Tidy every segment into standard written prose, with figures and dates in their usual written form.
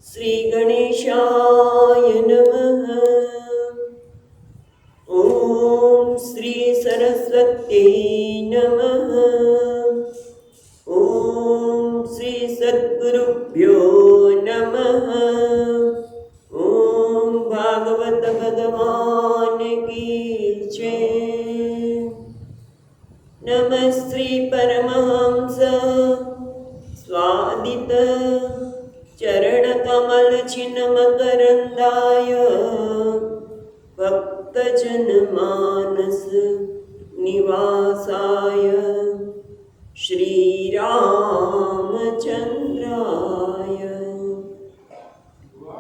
श्री गणेशाय नमः। ओम श्री सरस्वती नमः। ओम श्री सद्गुरुभ्यो नमः। ओम भागवत भगवान की जय। नमः श्री परमहंस स्वादित चरण कमल छिन्न मकरंदाय भक्तजन मानस निवासाय श्री रामचंद्राय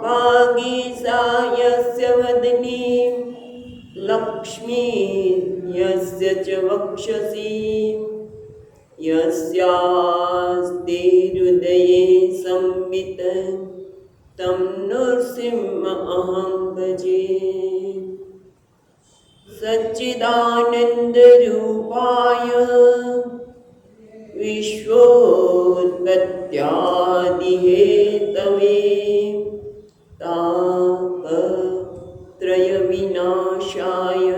वागीसायस्य वदने लक्ष्मी यस्य च वक्षसि यस्यास्ते हृदये संवित तं नृसिंहमहं भजे। सच्चिदानन्दरूपाय विश्वोत्पत्त्यादिहेतवे तापत्रयविनाशाय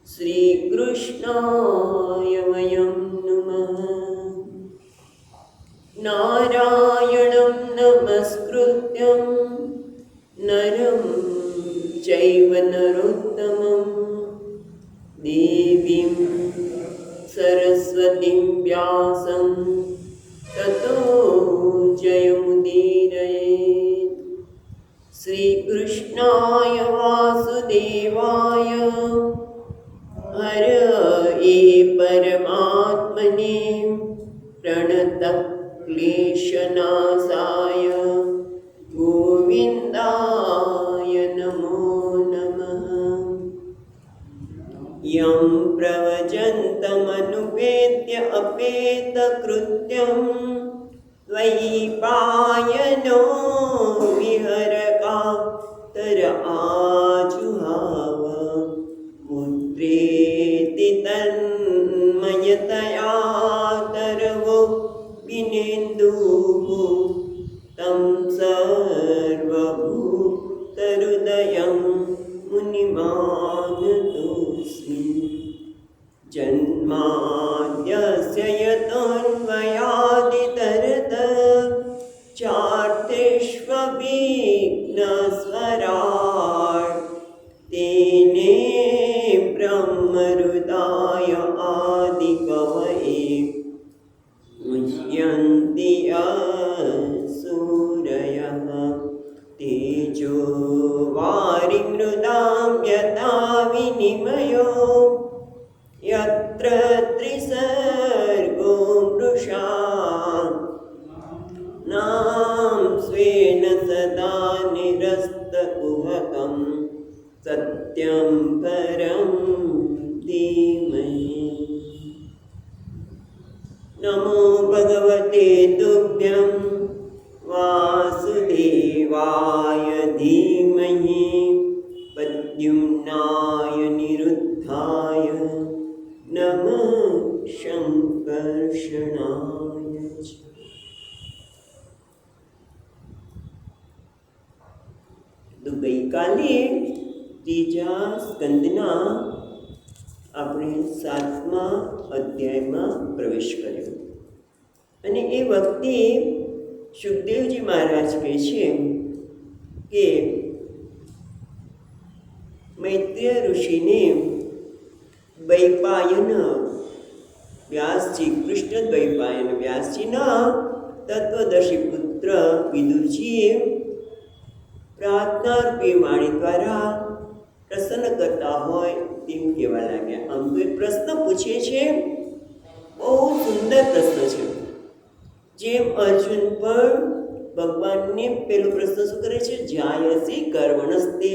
श्रीकृष्णाय वयं नमः। नारायणं नमस्कृत्यं नरं चैव नरोत्तमं देवीं सरस्वतीं व्यासं ततो जयमुदीरयेत्। श्रीकृष्णाय वासुदेवाय हरये परमात्मने प्रणतक्लेशनाशाय गोविन्दाय नमो नमः। यं प्रव्रजन्तमनुपेत्य अपेतकृत्यं द्वैपायनो विहरकातर आजुहाव पुत्रेति तन्मयतया तरवो विनेन्दुः तं सर्वभूतहृदयं मुनिमानतोऽस्मि। जन्माद्यस्य यतोऽन्वयादितरतश्चार्थेष्वभिघ्नस्वराट् तेने ब्रह्महृदाय आदिकवये मुह्यन्ति सूरयः तेजो वारिमृदां यथा विनिमयो यत्र त्रिसर्गो मृषा नाम स्वेन सदा निरस्तकुहकं सत्यं परं धीमहि। नमो भगवते तुभ्यं वासुदेवाय धीमहि प्रद्युम्नाय निरुद्धाय नमः शंकर्षणाय च। તો ગઈકાલે ત્રીજા સ્કંદના આપણે 7મા અધ્યાયમાં પ્રવેશ કર્યો અને એ વખતે સુખદેવજી મહારાજ કહે છે કે મૈત્રેય ઋષિને દ્વૈપાયન વ્યાસજી કૃષ્ણ દ્વૈપાયન વ્યાસજીના તત્વદર્શી પુત્ર વિદુરજીએ પ્રાર્થના રૂપી વાણી દ્વારા પ્રસન્ન કરતા હોય તેમ કહેવા લાગ્યા. આમ તો એ પ્રશ્ન પૂછે છે, બહુ સુંદર પ્રશ્ન છે. જેમ અર્જુન પણ ભગવાનને પેલો પ્રશ્ન શું કરે છે, જાયસી કર્મણસ્તે,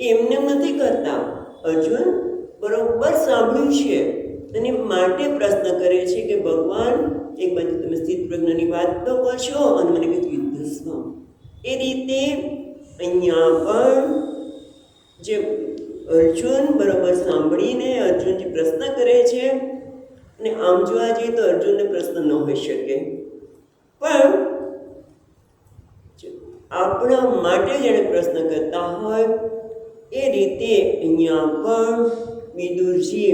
એમને નથી કરતા. અર્જુન બરોબર સાંભળ્યું છે અને માટે પ્રશ્ન કરે છે કે ભગવાન એક બાજુ તમે સ્થિત પ્રજ્ઞની વાત તો કરશો અને મને કંઈક યુદ્ધ. એ રીતે અહીંયા પણ જે અર્જુન બરાબર સાંભળીને અર્જુનજી પ્રશ્ન કરે છે અને આમ જોવા જઈએ તો અર્જુનને પ્રશ્ન ન હોઈ શકે, પણ આપણા માટે જેણે પ્રશ્ન કરતા હોય એ રીતે અહીંયા પણ વિદુરજી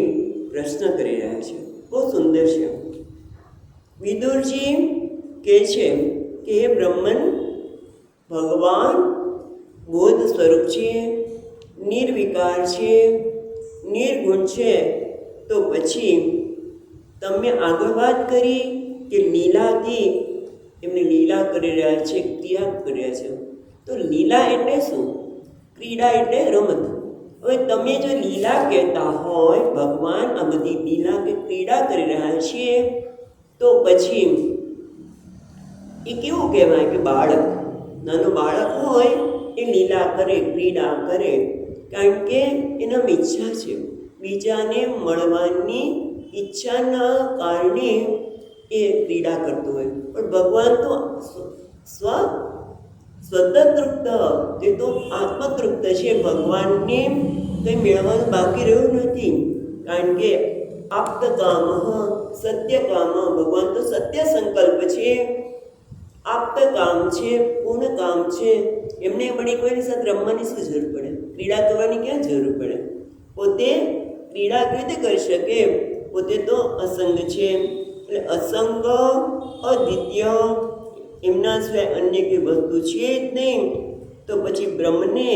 પ્રશ્ન કરી રહ્યા છે. બહુ સુંદર છે. વિદુરજી કહે છે કે હે બ્રહ્મન, ભગવાન બોધ સ્વરૂપ છે, નિર્વિકાર છે, નિર્ગુણ છે. તો પછી તમે આગળ વાત કરી કે લીલાથી એમને લીલા કરી રહ્યા છે, ક્રિયા કરી રહ્યા છે. તો લીલા એટલે શું? ક્રીડા એટલે રમત. હવે તમે જો લીલા કહેતા હોય, ભગવાન આ બધી લીલા કે ક્રીડા કરી રહ્યા છે, તો પછી એ કેવું કહેવાય કે બાળક, નાનું બાળક હોય એ લીલા કરે, ક્રીડા કરે, કારણ કે એનામાં ઈચ્છા છે, બીજાને મળવાની ઈચ્છાના કારણે એ ક્રીડા કરતો હોય. પણ ભગવાન તો સ્વતંત્રુક્ત, તે તો આત્મતૃપ્ત છે. ભગવાનને કંઈ મેળવવાનું બાકી રહ્યું નથી, કારણ કે આપ્ત કામ સત્ય કામ, ભગવાન તો સત્ય સંકલ્પ છે, આપ્ત કામ છે, પૂર્ણ કામ છે. એમને વળી કોઈની સાથે રમવાની શું જરૂર પડે? ક્રીડા કરવાની ક્યાં જરૂર પડે? પોતે ક્રીડા કેવી રીતે કરી શકે? પોતે તો અસંગ છે. એટલે અસંગ, અદ્વિતીય, એમના સિવાય અન્ય કોઈ વસ્તુ છે જ નહીં. તો પછી બ્રહ્મને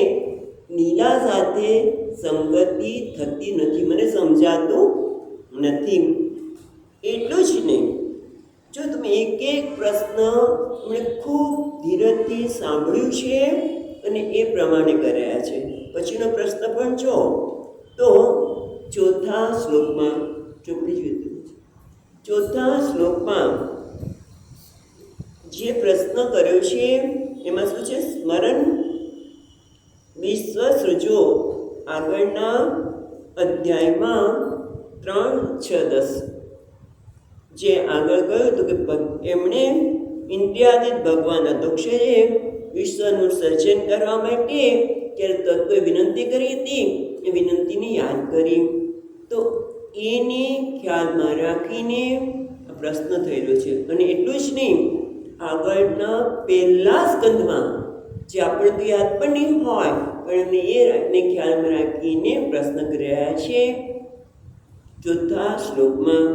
લીલા સાથે સંગતિ થતી નથી. મને સમજાતું નથી. એટલું જ નહીં, જો તમે એક એક પ્રશ્ન એમણે ખૂબ ધીરજથી સાંભળ્યું છે અને એ પ્રમાણે કર્યા છે. પછીનો પ્રશ્ન પણ જો તો ચોથા શ્લોકમાં ચોપડી જોઈતું, ચોથા શ્લોકમાં જે પ્રશ્ન કર્યો છે એમાં શું છે? સ્મરણ વિશ્વ સૃજો. આગળના અધ્યાયમાં 3:6-10 જે આગળ કહ્યું હતું કે એમણે ઇન્દ્રિયાતીત ભગવાન અધોક્ષરે વિશ્વનું સર્જન કરવા માટે જ્યારે તત્વએ વિનંતી કરી હતી, એ વિનંતીને યાદ કરી. તો એને ખ્યાલમાં રાખીને આ પ્રશ્ન થયેલો છે. અને એટલું જ નહીં, આગળના પહેલા સ્કંદમાં જે આપણે તો યાદ પણ નહીં હોય, પણ એમને એ રાખીને ખ્યાલમાં રાખીને પ્રશ્ન કરી રહ્યા છે. ચોથા શ્લોકમાં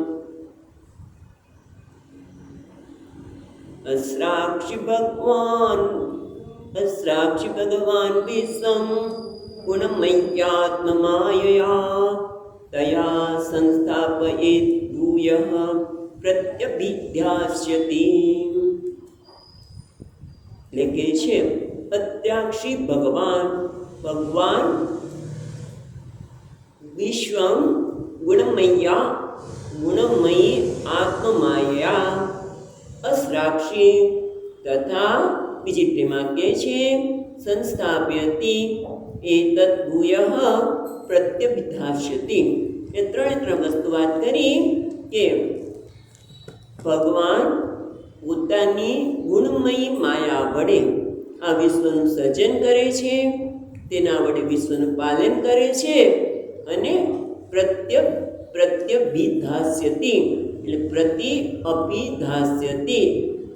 અસ્રાક્ષી ભગવાન વિશ્વમ ગુણમય્યાત્મમાયયા તયા સંસ્થાપયેત ભૂયઃ પ્રત્યભિધ્યાસ્યતિ. એટલે કે છે પ્રત્યાક્ષી ભગવાન વિશ્વમ ગુણમયી આત્મમાયા અસ્રાક્ષી તથા બીજી ટીમાં કહે છે સંસ્થાપ્યતિ એતદ ભૂયઃ પ્રત્યભિધાસ્યતિ. એ ત્રણ વસ્તુ વાત કરી કે ભગવાન પોતાની ગુણમયી માયા વડે આ વિશ્વનું સર્જન કરે છે, તેના વડે વિશ્વનું પાલન કરે છે અને પ્રત્યભિધાસ્યતિ એટલે પ્રતિ અભિધાસ્યતિ.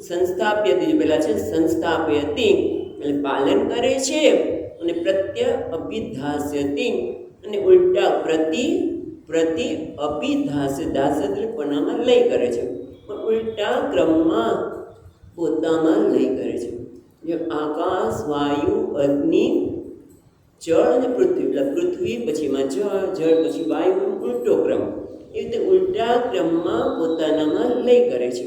સંસ્થાપ્યતિ જે પહેલાં છે સંસ્થાપ્યતિ એટલે પાલન કરે છે, અને પ્રત્ય અભિધાસ્યતિ અને ઉલટા પ્રતિ અભિધાસ્ય, દાસ્ય એટલે પનામાં લય કરે છે, પણ ઉલટા ક્રમમાં પોતામાં લય કરે છે. જે આકાશ, વાયુ, અગ્નિ, જળ અને પૃથ્વી, એટલે પૃથ્વી પછીમાં જળ, જળ પછી વાયુ, ઉલટો ક્રમ. એ રીતે ઉલટા ક્રમમાં પોતાનામાં લય કરે છે.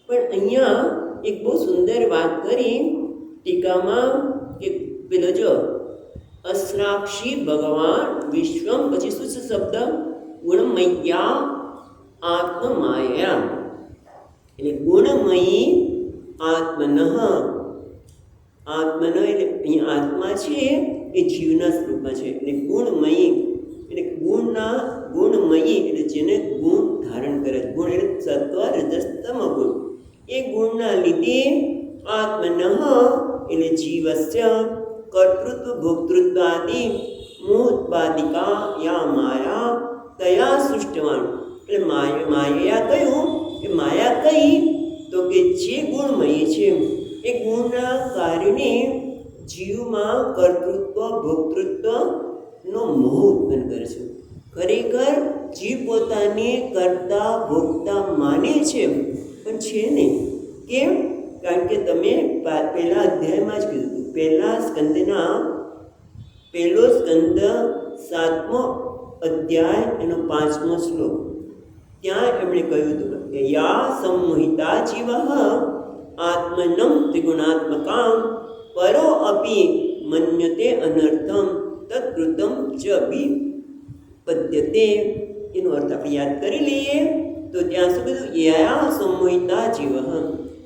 પણ અહીંયા એક બહુ સુંદર વાત કરી ટીકામાં કે પેલો જો અસ્રાક્ષી ભગવાન વિશ્વમ, પછી શું છે શબ્દ? ગુણમય્યા આત્મમાયા. એટલે ગુણમયી આત્મનઃ. એટલે અહીંયા આત્મા છે એ જીવના સ્વરૂપમાં છે. એટલે ગુણમયી એટલે ગુણમયી એટલે જેને ગુણ ધારણ કરે. ગુણ એટલે સત્વ, રજસ, તમ ગુણ. એ ગુણના લીધે આત્મનઃ એટલે જીવસ્ય કર્તૃત્વ ભોક્તૃત્વાદિ મૂત્પાદિકા યા માયા તયા સૃષ્ટવાન. એટલે માયા કયું કે માયા કઈ? તો કે જે ગુણમયી છે એ ગુણના કારણે જીવમાં કર્તૃત્વ ભોક્તૃત્વનો મોહ ઉત્પન્ન કરે છે. ખરેખર જીવ પોતાને કરતા ભોગતા માને છે, પણ છે નહીં. કેમ? કારણ કે તમે પહેલા અધ્યાયમાં જ કીધું હતું, પહેલો સ્કંદ 7મો અધ્યાય એનો 5મો શ્લોક, ત્યાં એમણે કહ્યું હતું કે યા સંમોહિતા જીવ આત્મનમ ત્રિગુણાત્મકામ પરો અપી મન્યતે અનર્થમ તત્કૃતમ ચ વિપદ્યતે. એનો અર્થ આપણે યાદ કરી લઈએ તો ત્યાં શું કીધું? યા સંમોહિતા જીવ,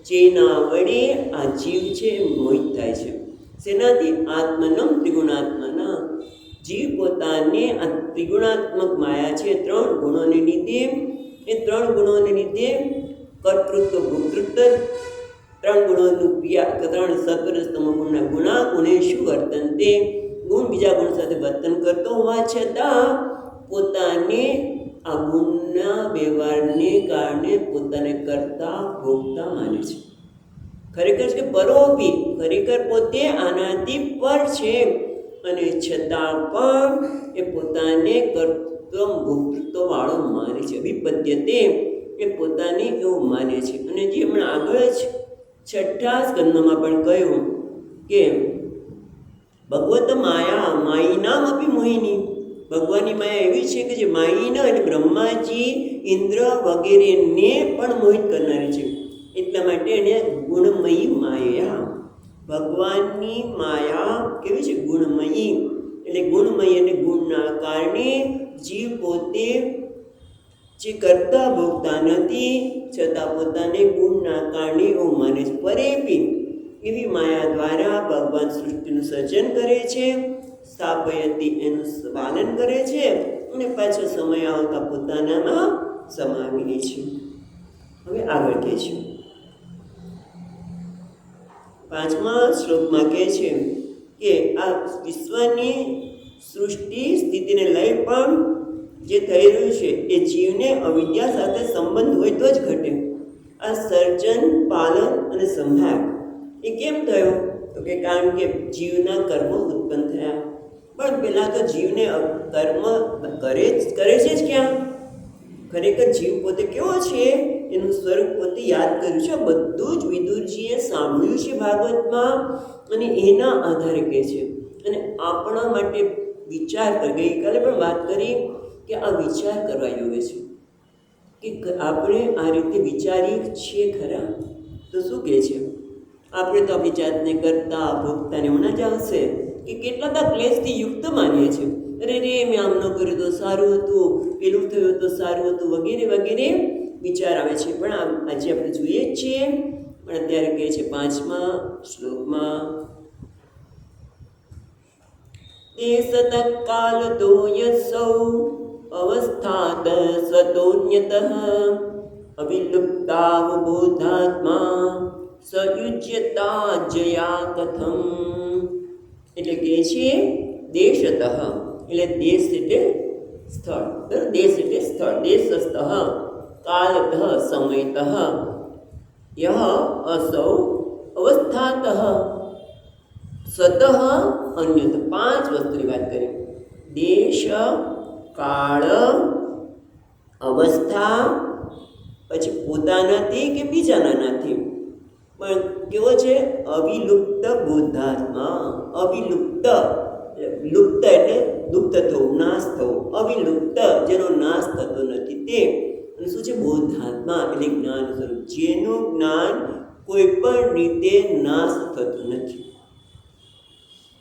જેના વડે આ જીવ છે એ મોહિત થાય છે. શેનાથી? આત્મનમ ત્રિગુણાત્મના. જીવ પોતાને આ ત્રિગુણાત્મક માયા છે, 3 ગુણોને લીધે, એ 3 ગુણોને લીધે કર્તૃત્વ ભોક્તૃત્વ, 3 ગુણોનું ક્રિયા, 3 સત્વરજતમો ગુણના ગુણા ગુણેશુ વર્તનતે, ગુણ બીજા ગુણ સાથે વર્તન કરતો હોવા છતાં પોતાને આ ગુણના વ્યવહારને કારણે પોતાને કરતા ભોગતા માને છે. ખરેખર છે પરોપી, ખરેખર પોતે આનાથી પર છે, અને છતાં પણ એ પોતાને કર્તૃત્વ ભોક્તૃત્વ વાળો માને છે. વિપદ્યતે, એ પોતાને એવું માને છે. અને જે હમણાં આગળ જ 6ઠ્ઠા સ્કંદમાં પણ કહ્યું કે ભગવત માયા માયિનામ અપી મોહિની, ભગવાનની માયા એવી છે કે જે માયિના એટલે બ્રહ્માજી, ઇન્દ્ર વગેરેને પણ મોહિત કરનારી છે. એટલા માટે એને ગુણમયી માયા, ભગવાનની માયા કેવી છે? ગુણમયી. એટલે ગુણમયી અને ગુણના કારણે જીવ પોતે જે કરતા ભોગતા નથી, છતાં પોતાને ગુણના કારણે એવું માને છે. પરેપી, એવી માયા દ્વારા ભગવાન સૃષ્ટિનું સર્જન કરે છે, સ્થાપયતી એનું પાલન કરે છે, અને પાછો સમય આવતા પોતાનામાં સમાવી લે છે. હવે આગળ કહે છે 5મા શ્લોકમાં કહે છે કે આ વિશ્વની સૃષ્ટિ સ્થિતિને લઈ પણ જે થઈ રહ્યું છે એ જીવને અવિદ્યા સાથે સંબંધ હોય તો જ ઘટે. આ સર્જન, પાલન અને સંહાર એ કેમ થયો? તો કે કારણ કે જીવના કર્મો ઉત્પન્ન થયા. પણ પહેલાં તો જીવને કર્મ કરે છે જ ક્યાં? ખરેખર જીવ પોતે કેવો છે એનું સ્વરૂપ પોતે યાદ કર્યું છે. બધું જ વિદુરજીએ સાંભળ્યું છે ભાગવતમાં, અને એના આધારે કહે છે. અને આપણા માટે વિચાર કર, ગઈકાલે પણ વાત કરી કે આ વિચાર કરવા યોગ્ય છે કે આપણે આ રીતે વિચારીએ છીએ ખરા? તો શું કહે છે? આપણે તો આપણી જાતને કરતા ભોગતાને હમણાં જ આવશે કે કેટલા બધા ક્લેશથી યુક્ત માનીએ છીએ. અરે રે, મેં આમ ન કર્યું તો સારું હતું, પેલું થયું તો સારું હતું, વગેરે વગેરે વિચાર આવે છે. પણ આજે આપણે જોઈએ જ છીએ. પણ અત્યારે કહે છે 5મા શ્લોકમાં તે સતત કાલ તો યસૌ અવસ્થાત સ્વતોન્યતઃ અવિલુપ્તાવબોધાત્મા સયુજ્યતા જયા કથમ. એટલે કહે છે દેશતઃ, એટલે દેશ એટલે સ્થળ, દેશ એટલે સ્થળ, દેશસ્તઃ કાલતઃ સમયતઃ યહ અસૌ અવસ્થાતઃ સ્વતઃ અન્યત. 5 વસ્તુની વાત કરી: દેશ, કાળ, અવસ્થા, પછી પોતાનાથી કે બીજાના નથી. પણ કેવો છે? અવિલુપ્ત બોધાત્મા. અવિલુપ્ત, લુપ્ત એટલે લુપ્ત થવું, નાશ થવું. અવિલુપ્ત, જેનો નાશ થતો નથી તે. અને શું છે? બોધાત્મા એટલે જ્ઞાન સ્વરૂપ, જેનું જ્ઞાન કોઈ પણ રીતે નાશ થતું નથી.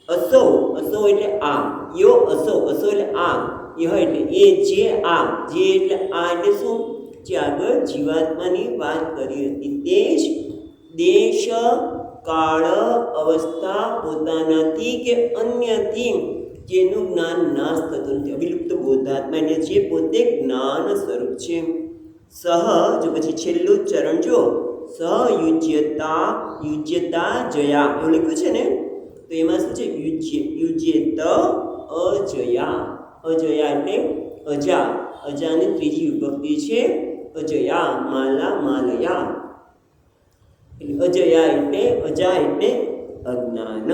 અસૌ, અસૌ એટલે આ, યો અસૌ, અસૌ એટલે આ, યહ એટલે એ, જે આ, જે એટલે આ એટલે શું? જે આગળ જીવાત્માની વાત કરી હતી તે જ. દેશ, કાળ, અવસ્થા, પોતાનાથી કે અન્યથી જેનું જ્ઞાન નાશ થતું નથી. અવિલુપ્ત બોધાત્મા એટલે જે પોતે જ્ઞાન સ્વરૂપ છે. સહ, જો પછી છેલ્લું ચરણ જો, સહ યુજ્યતા, યુજ્યતા જયા એવું લખ્યું છે ને, તો એમાં શું છે? યુજ્યેત અજયા. અજયા એટલે અજા, અજાની ત્રીજી વિભક્તિ છે અજયા, માલા માલયા. એટલે અજયા એટલે અજા એટલે અજ્ઞાન,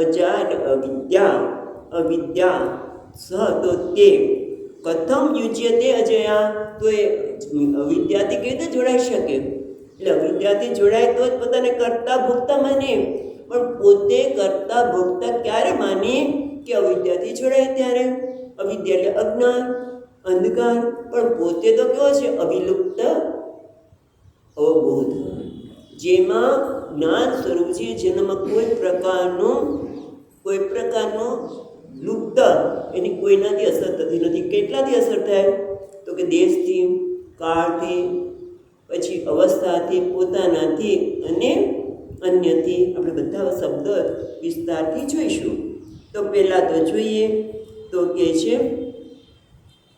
અજા એટલે અવિદ્યા, અવિદ્યા સ તો તે કથમ યુજ્યતે અજયા, તો એ અવિદ્યાથી કેવી રીતે જોડાઈ શકે? એટલે અવિદ્યાથી જોડાય તો જ પોતાને કરતા ભોગતા માને, પણ પોતે કરતા ભોગતા ક્યારે માને? કે અવિદ્યાથી જોડાય ત્યારે. અવિદ્યા એટલે અજ્ઞાન, અંધકાર, પણ પોતે તો કેવો છે? અવિલુપ્ત અબોધ, જેમાં જ્ઞાન સ્વરૂપ છે, જેનામાં કોઈ પ્રકારનો લુપ્ત એની કોઈનાથી અસર થતી નથી. કેટલાથી અસર થાય? તો કે દેશથી, કાળથી, પછી અવસ્થાથી, પોતાનાથી અને અન્યથી. આપણે બધા શબ્દ વિસ્તારથી જોઈશું. તો પહેલાં તો જોઈએ તો કે છે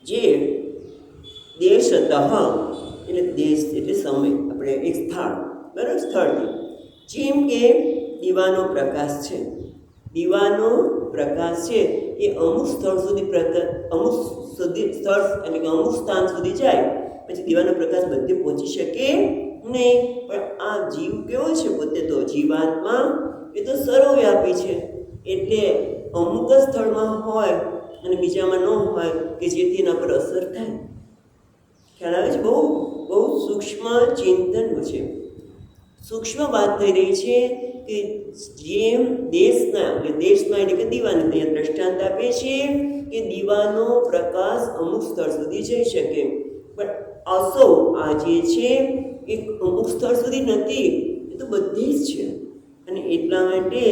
જે દેશતઃ એટલે દેશ એટલે સમય, આપણે એક સ્થળ, બરાબર, સ્થળથી. જેમ કે દીવાનો પ્રકાશ છે, દીવાનો પ્રકાશ છે એ અમુક સ્થળ સુધી સ્થળ એટલે કે અમુક સ્થાન સુધી જાય, પછી દીવાનો પ્રકાશ બધે પહોંચી શકે નહીં. પણ આ જીવ કેવો છે? પોતે તો જીવાત્મા એ તો સર્વવ્યાપી છે, એટલે અમુક જ સ્થળમાં હોય અને બીજામાં ન હોય કે જેથી એના પર અસર થાય. ખ્યાલ આવે છે? બહુ બહુ સૂક્ષ્મ ચિંતન છે, સૂક્ષ્મ વાત થઈ રહી છે કે જેમ દેશમાં એટલે કે દીવાને ત્યાં દ્રષ્ટાંત આપે છે કે દીવાનો પ્રકાશ અમુક સ્થળ સુધી જઈ શકે, પણ અસૌ આ જે છે એ અમુક સ્થળ સુધી નથી, એ તો બધી જ છે. અને એટલા માટે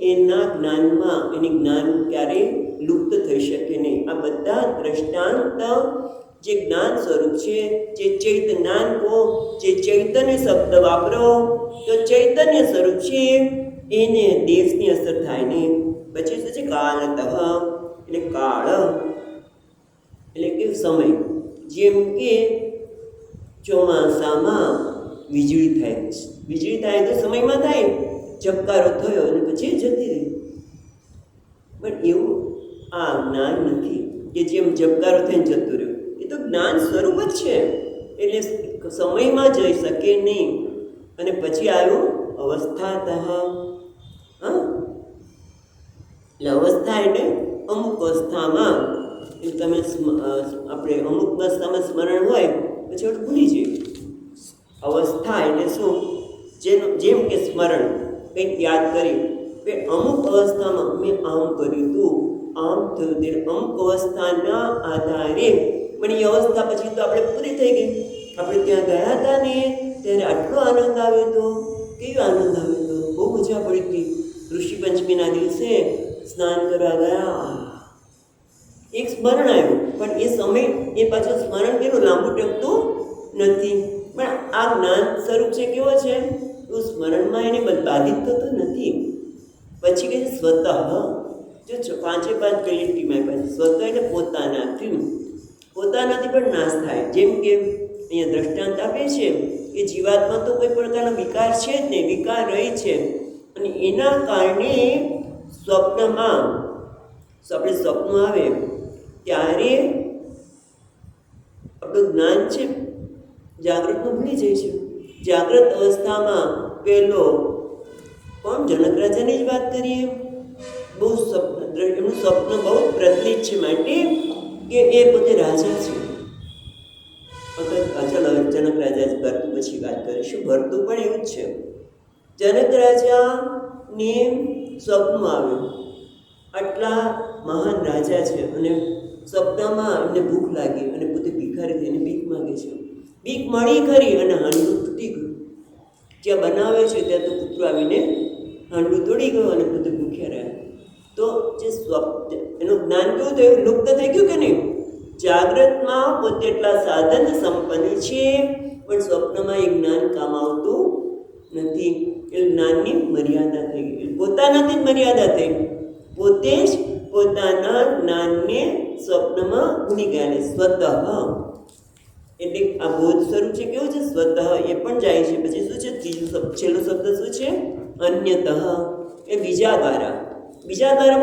એના જ્ઞાનમાં એની જ્ઞાન ક્યારેય લુપ્ત થઈ શકે નહીં. આ બધા દ્રષ્ટાંત જે જ્ઞાન સ્વરૂપ છે, જે ચૈતન્યાન કહો, જે ચૈતન્ય શબ્દ વાપરો, તો ચૈતન્ય સ્વરૂપ છે એને દેશની અસર થાય નહીં. પછી શું છે? કાળતઃ એટલે કાળ એટલે કે સમય. જેમ કે ચોમાસામાં વીજળી થાય તો સમયમાં થાય, ઝબકારો થયો અને પછી જતી રહી. પણ એવું આ જ્ઞાન નથી કે જેમ ઝબકારો થઈને જતું રહ્યું. એ તો જ્ઞાન સ્વરૂપ જ છે, એટલે સમયમાં જઈ શકે નહીં. અને પછી આવ્યું અવસ્થાતઃ. એટલે અવસ્થા એટલે અમુક અવસ્થામાં, એટલે તમે આપણે અમુક અવસ્થામાં સ્મરણ હોય પછી આપણે ભૂલી જઈએ. અવસ્થા એટલે શું? જેમ કે સ્મરણ, કંઈક યાદ કરી કે અમુક અવસ્થામાં મેં આમ કર્યું હતું, આમ થયું તે, અમુક અવસ્થાના આધારે. પણ એ અવસ્થા પછી તો આપણે પૂરી થઈ ગઈ. આપણે ત્યાં ગયા હતા ને ત્યારે આટલો આનંદ આવ્યો હતો, કેવો આનંદ આવ્યો હતો, બહુ મજા પડી હતી. ઋષિ પંચમીના દિવસે સ્નાન કરવા ગયા, એક સ્મરણ આવ્યું, પણ એ સમય એ પાછું સ્મરણ કેટલું લાંબુ ટકતું નથી. પણ આ જ્ઞાન સ્વરૂપ છે કેવો છે? તો સ્મરણમાં એને બાધિત થતું નથી. પછી કે સ્વતઃ, જો 5 પેલી ટીમાં પછી સ્વતઃ એટલે પોતાનાથી પણ નાશ થાય. જેમ કે અહીંયા દ્રષ્ટાંત આપે છે કે જીવાત્મા તો કોઈ પ્રકારનો વિકાર છે જ નહીં, વિકાર રહી છે. અને એના કારણે સ્વપ્નમાં આપણે સ્વપ્ન આવે ત્યારે આપણું જ્ઞાન છે જાગૃતમાં ભૂલી જાય છે. જાગ્રત અવસ્થામાં પહેલો પણ જનક રાજાની જ વાત કરીએ, બહુ એમનું સ્વપ્ન બહુ પ્રચલિત છે, માટે કે એ પોતે રાજા છે. ચાલો જનક રાજા જ ભરતું પછી વાત કરીશું. ભરતું પણ એવું જ છે. જનક રાજાને સ્વપ્ન આવ્યું, આટલા મહાન રાજા છે અને સ્વપ્નમાં એમને ભૂખ લાગી અને પોતે ભિખારી થઈને ભીખ માગે છે. ભીખ મળી ખરી અને હાંડવું તૂટી ગયું. જ્યાં બનાવે છે ત્યાં તો કૂતરો આવીને હાંડવું તોડી ગયું અને પોતે ભૂખ્યા રહ્યા. તો જે સ્વપ્ન એનું જ્ઞાન કેવું થયું? લુપ્ત થઈ ગયું કે નહીં? જાગ્રતમાં પોતે એટલા સાધન સંપન્ન છે, પણ સ્વપ્નમાં એ જ્ઞાન કામ આવતું નથી. એ જ્ઞાનની મર્યાદા થઈ ગઈ, પોતાનાથી જ મર્યાદા થઈ. પોતે જ પોતાના જ્ઞાનને સ્વપ્નમાં ભૂલી ગયા. સ્વતઃ એટલે આ બોધ સ્વરૂપ છે કેવું છે? સ્વતઃ એ પણ જાય છે. પછી શું છે? છેલ્લો શબ્દ શું છે? અન્યતઃ એ બીજા દ્વારા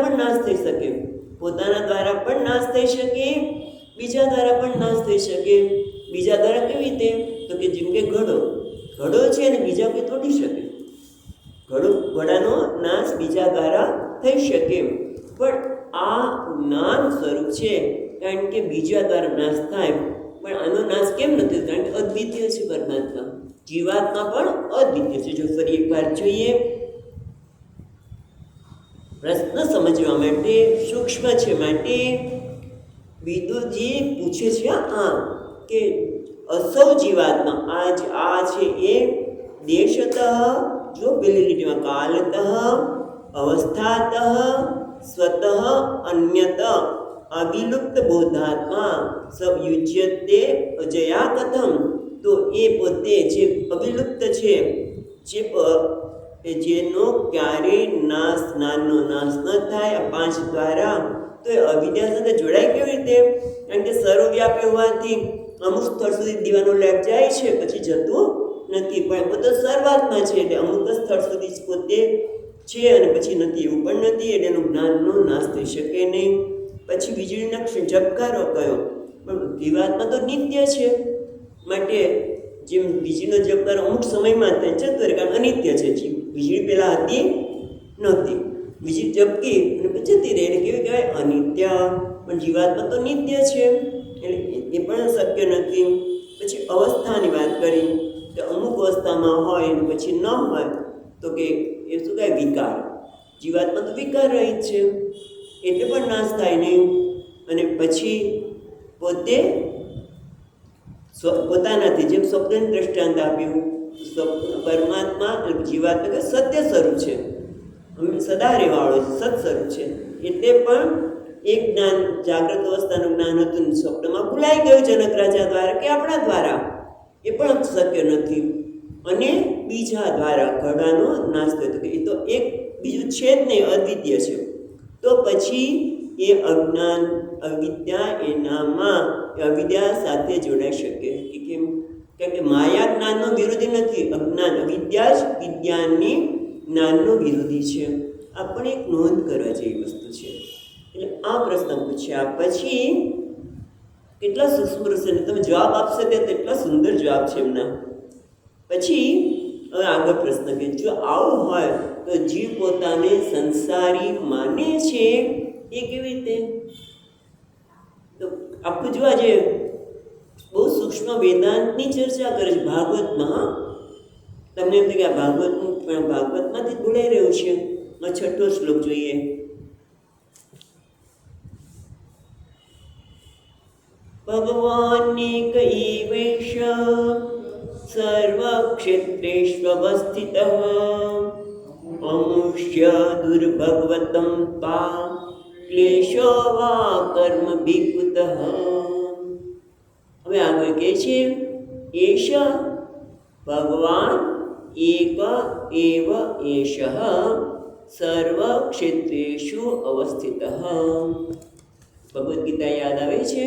પણ નાશ થઈ શકે. પોતાના દ્વારા પણ નાશ થઈ શકે, બીજા દ્વારા પણ નાશ થઈ શકે. બીજા દ્વારા કેવી રીતે? તો કે જેમ કે ઘડો ઘડો છે અને બીજા કોઈ તોડી શકે, ઘોડાનો નાશ બીજા દ્વારા થઈ શકે, પણ આ જ્ઞાન સ્વરૂપ છે, કારણ કે બીજા દ્વારા નાશ થાય, પણ આનો નાશ કેમ નથી? કારણ કે અદ્વિતીય છે પરમાત્મા, જીવાત્મા પણ અદ્વિતીય છે. જો ફરી એકવાર જોઈએ, પ્રશ્ન સમજવા માટે સૂક્ષ્મ છે, માટે વિદુરજી પૂછે છે કે અસૌ જીવાત્મા આ છે એ દેશતઃ, જો પેલી લીટીમાં કાલતઃ, અવસ્થાતઃ, સ્વતઃ અન્યત અવિલુપ્ત બોધાત્મા સયુજ્યતે અજયા કથમ. તો એ પોતે જે અવિલુપ્ત છે, જેનો ક્યારેય નાનો નાશ ન થાય આ પાંચ દ્વારા, તો એ અવિદ્યા સાથે જોડાય કેવી રીતે? કારણ કે સર્વવ્યાપી હોવાથી અમુક સ્થળ સુધી દીવાનો લાઈટ જાય છે, પછી જતું નથી, પણ પોતે સર્વાત્મા છે, એટલે અમુક સ્થળ સુધી જ પોતે છે અને પછી નથી, એવું પણ નથી, એટલે એનું જ્ઞાનનો નાશ થઈ શકે નહીં. પછી વીજળીના ઝબકારો કયો? પણ જીવાત્મા તો નિત્ય છે, માટે જેમ વીજળીનો ઝબકારો અમુક સમયમાં થાય જતો રહે, કારણ અનિત્ય છે. વીજળી પહેલાં હતી નહોતી, વીજળી ઝબકી અને પછી જતી રહે, એટલે કેવી કહેવાય? અનિત્ય. પણ જીવાત્મા તો નિત્ય છે, એટલે એ પણ શક્ય નથી. પછી અવસ્થાની વાત કરી કે અમુક અવસ્થામાં હોય અને પછી ન હોય, તો કે એ શું કહે? વિકાર. જીવાત્મા તો વિકાર રહી છે, એટલે પણ નાશ થાય નહીં. અને પછી પોતાનાથી, જેમ સ્વપ્ન દ્રષ્ટાંત આપ્યું, પરમાત્મા જીવાત્મા કે સત્ય સ્વરૂપ છે, સદા રહેવાળો છે, સત સ્વરૂપ છે, એટલે પણ એક જ્ઞાન જાગ્રત અવસ્થાનું જ્ઞાન હતું, સ્વપ્નમાં ભૂલાઈ ગયું જનક રાજા દ્વારા કે આપણા દ્વારા, એ પણ શક્ય નથી. અને બીજા દ્વારા ઘડાનો નાશ થયો, એ તો એક બીજું છે જ નહીં, અદ્વિતીય છે. તો પછી એ અજ્ઞાન અવિદ્યા એનામાં અવિદ્યા સાથે જોડાઈ શકે કે કેમ? કારણ કે માયા જ્ઞાનનો વિરોધી નથી, અજ્ઞાન અવિદ્યા જ વિજ્ઞાનની જ્ઞાનનો વિરોધી છે. આ પણ એક નોંધ કરવા જેવી વસ્તુ છે. એટલે આ પ્રશ્ન પૂછ્યા પછી કેટલા સૂક્ષ્મ છે, તમે જવાબ આપશો તે એટલા સુંદર જવાબ છે એમના. પછી હવે આગળ પ્રશ્ન કે જો આવું હોય તો જીવ પોતાને સંસારી માને છે એ કેવી રીતે? તો આખું જોવા જે બહુ સૂક્ષ્મ વેદાંતની ચર્ચા કરે છે ભાગવતમાં. તમને એમ થાય કે આ ભાગવતનું પણ ભાગવતમાંથી જ બોલાઈ રહ્યું છે. છઠ્ઠો શ્લોક જોઈએ. ભગવાનેક એવૈષ સર્વક્ષેત્રેષ્વસ્થિતઃ અમુષ્ય દુર્ભગવતં પા ક્લેશો વા કર્મ વિકૃતઃ. હવે આગળ કહે છે એષ ભગવાન એક એવ એષ સર્વક્ષેત્રેષુ અવસ્થિતઃ. ભગવદ્ ગીતા યાદ આવે છે?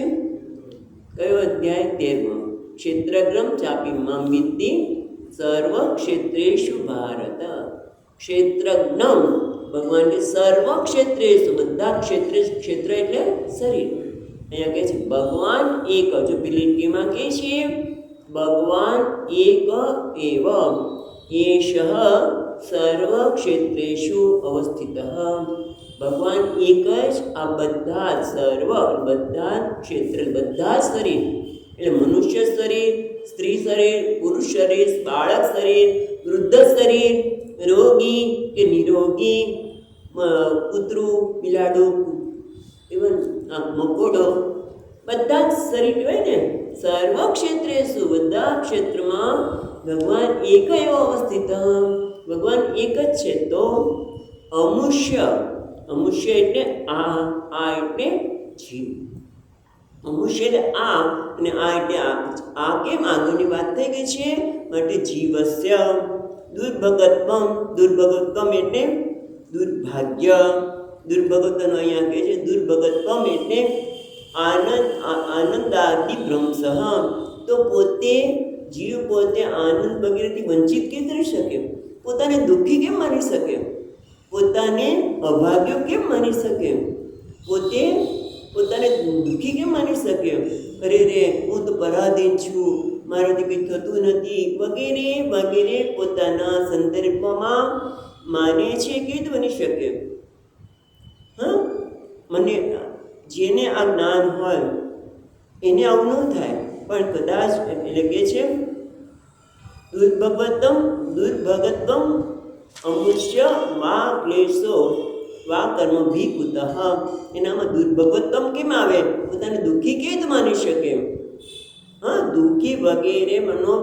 કયો અધ્યાય? 13મો. ક્ષેત્રગ્રમ ચાપી મામ વિદ્ધિ સર્વ ક્ષેત્રેષુ ભારત. ક્ષેત્રજ્ઞમ ભગવાન કે સર્વ ક્ષેત્રેષુ, બધા ક્ષેત્ર, ક્ષેત્ર એટલે શરીર. અહીંયા કહે છે ભગવાન એક. જો પેલી લીટીમાં કહે છે ભગવાન એક એવ એષ સર્વ ક્ષેત્રેષુ અવસ્થિતઃ. ભગવાન એક જ આ બધા સર્વ, બધા ક્ષેત્ર, બધા શરીર એટલે મનુષ્ય શરીર, સ્ત્રી શરીર, પુરુષ શરીર, બાળક શરીર, વૃદ્ધ શરીર, રોગી કે નિરોગી, કૂતરું, બિલાડું, ઇવન મકોડો, બધા જ શરીર કહેવાય ને. સર્વ ક્ષેત્રેષુ, બધા ક્ષેત્રમાં ભગવાન એક એવો અવસ્થિત. ભગવાન એક જ છે. તો અમુષ્ય, અમુષ્ય એટલે આ એટલે જીવ. અમુષ્ય એટલે આ અને આ એટલે આ કેમ આગળની વાત થઈ ગઈ છે? માટે જીવસ્ય દુર્ભગત્વમ. દુર્ભગત્વમ એટલે દુર્ભાગ્ય. દુર્ભગત્વનો અહીંયા કહે છે દુર્ભગત્વમ એટલે આનંદાદિ ભ્રંશ. તો પોતે જીવ પોતે આનંદ વગેરેથી વંચિત કેમ કરી શકે? પોતાને દુઃખી કેમ માની શકે? પોતાને અભાગ્યો કેમ માની શકે? પોતાને દુઃખી કેમ માની શકે? અરે રે, હું તો પરાધીન છું, મારાથી કંઈ થતું નથી વગેરે વગેરે પોતાના સંદર્ભમાં માને છે કે બની શકે. હા, મને જેને આ જ્ઞાન હોય એને આવું ન થાય, પણ કદાચ એટલે કે છે દુર્ભગત્વમ અમુષ્ય વા ક્લેશો વા કર્મ ભી કુતઃ. એનામાં દુર્ભગત્વમ કેમ આવે? પોતાને દુઃખી કેવી રીતે માની શકે? હા, દુઃખી વગેરે મનો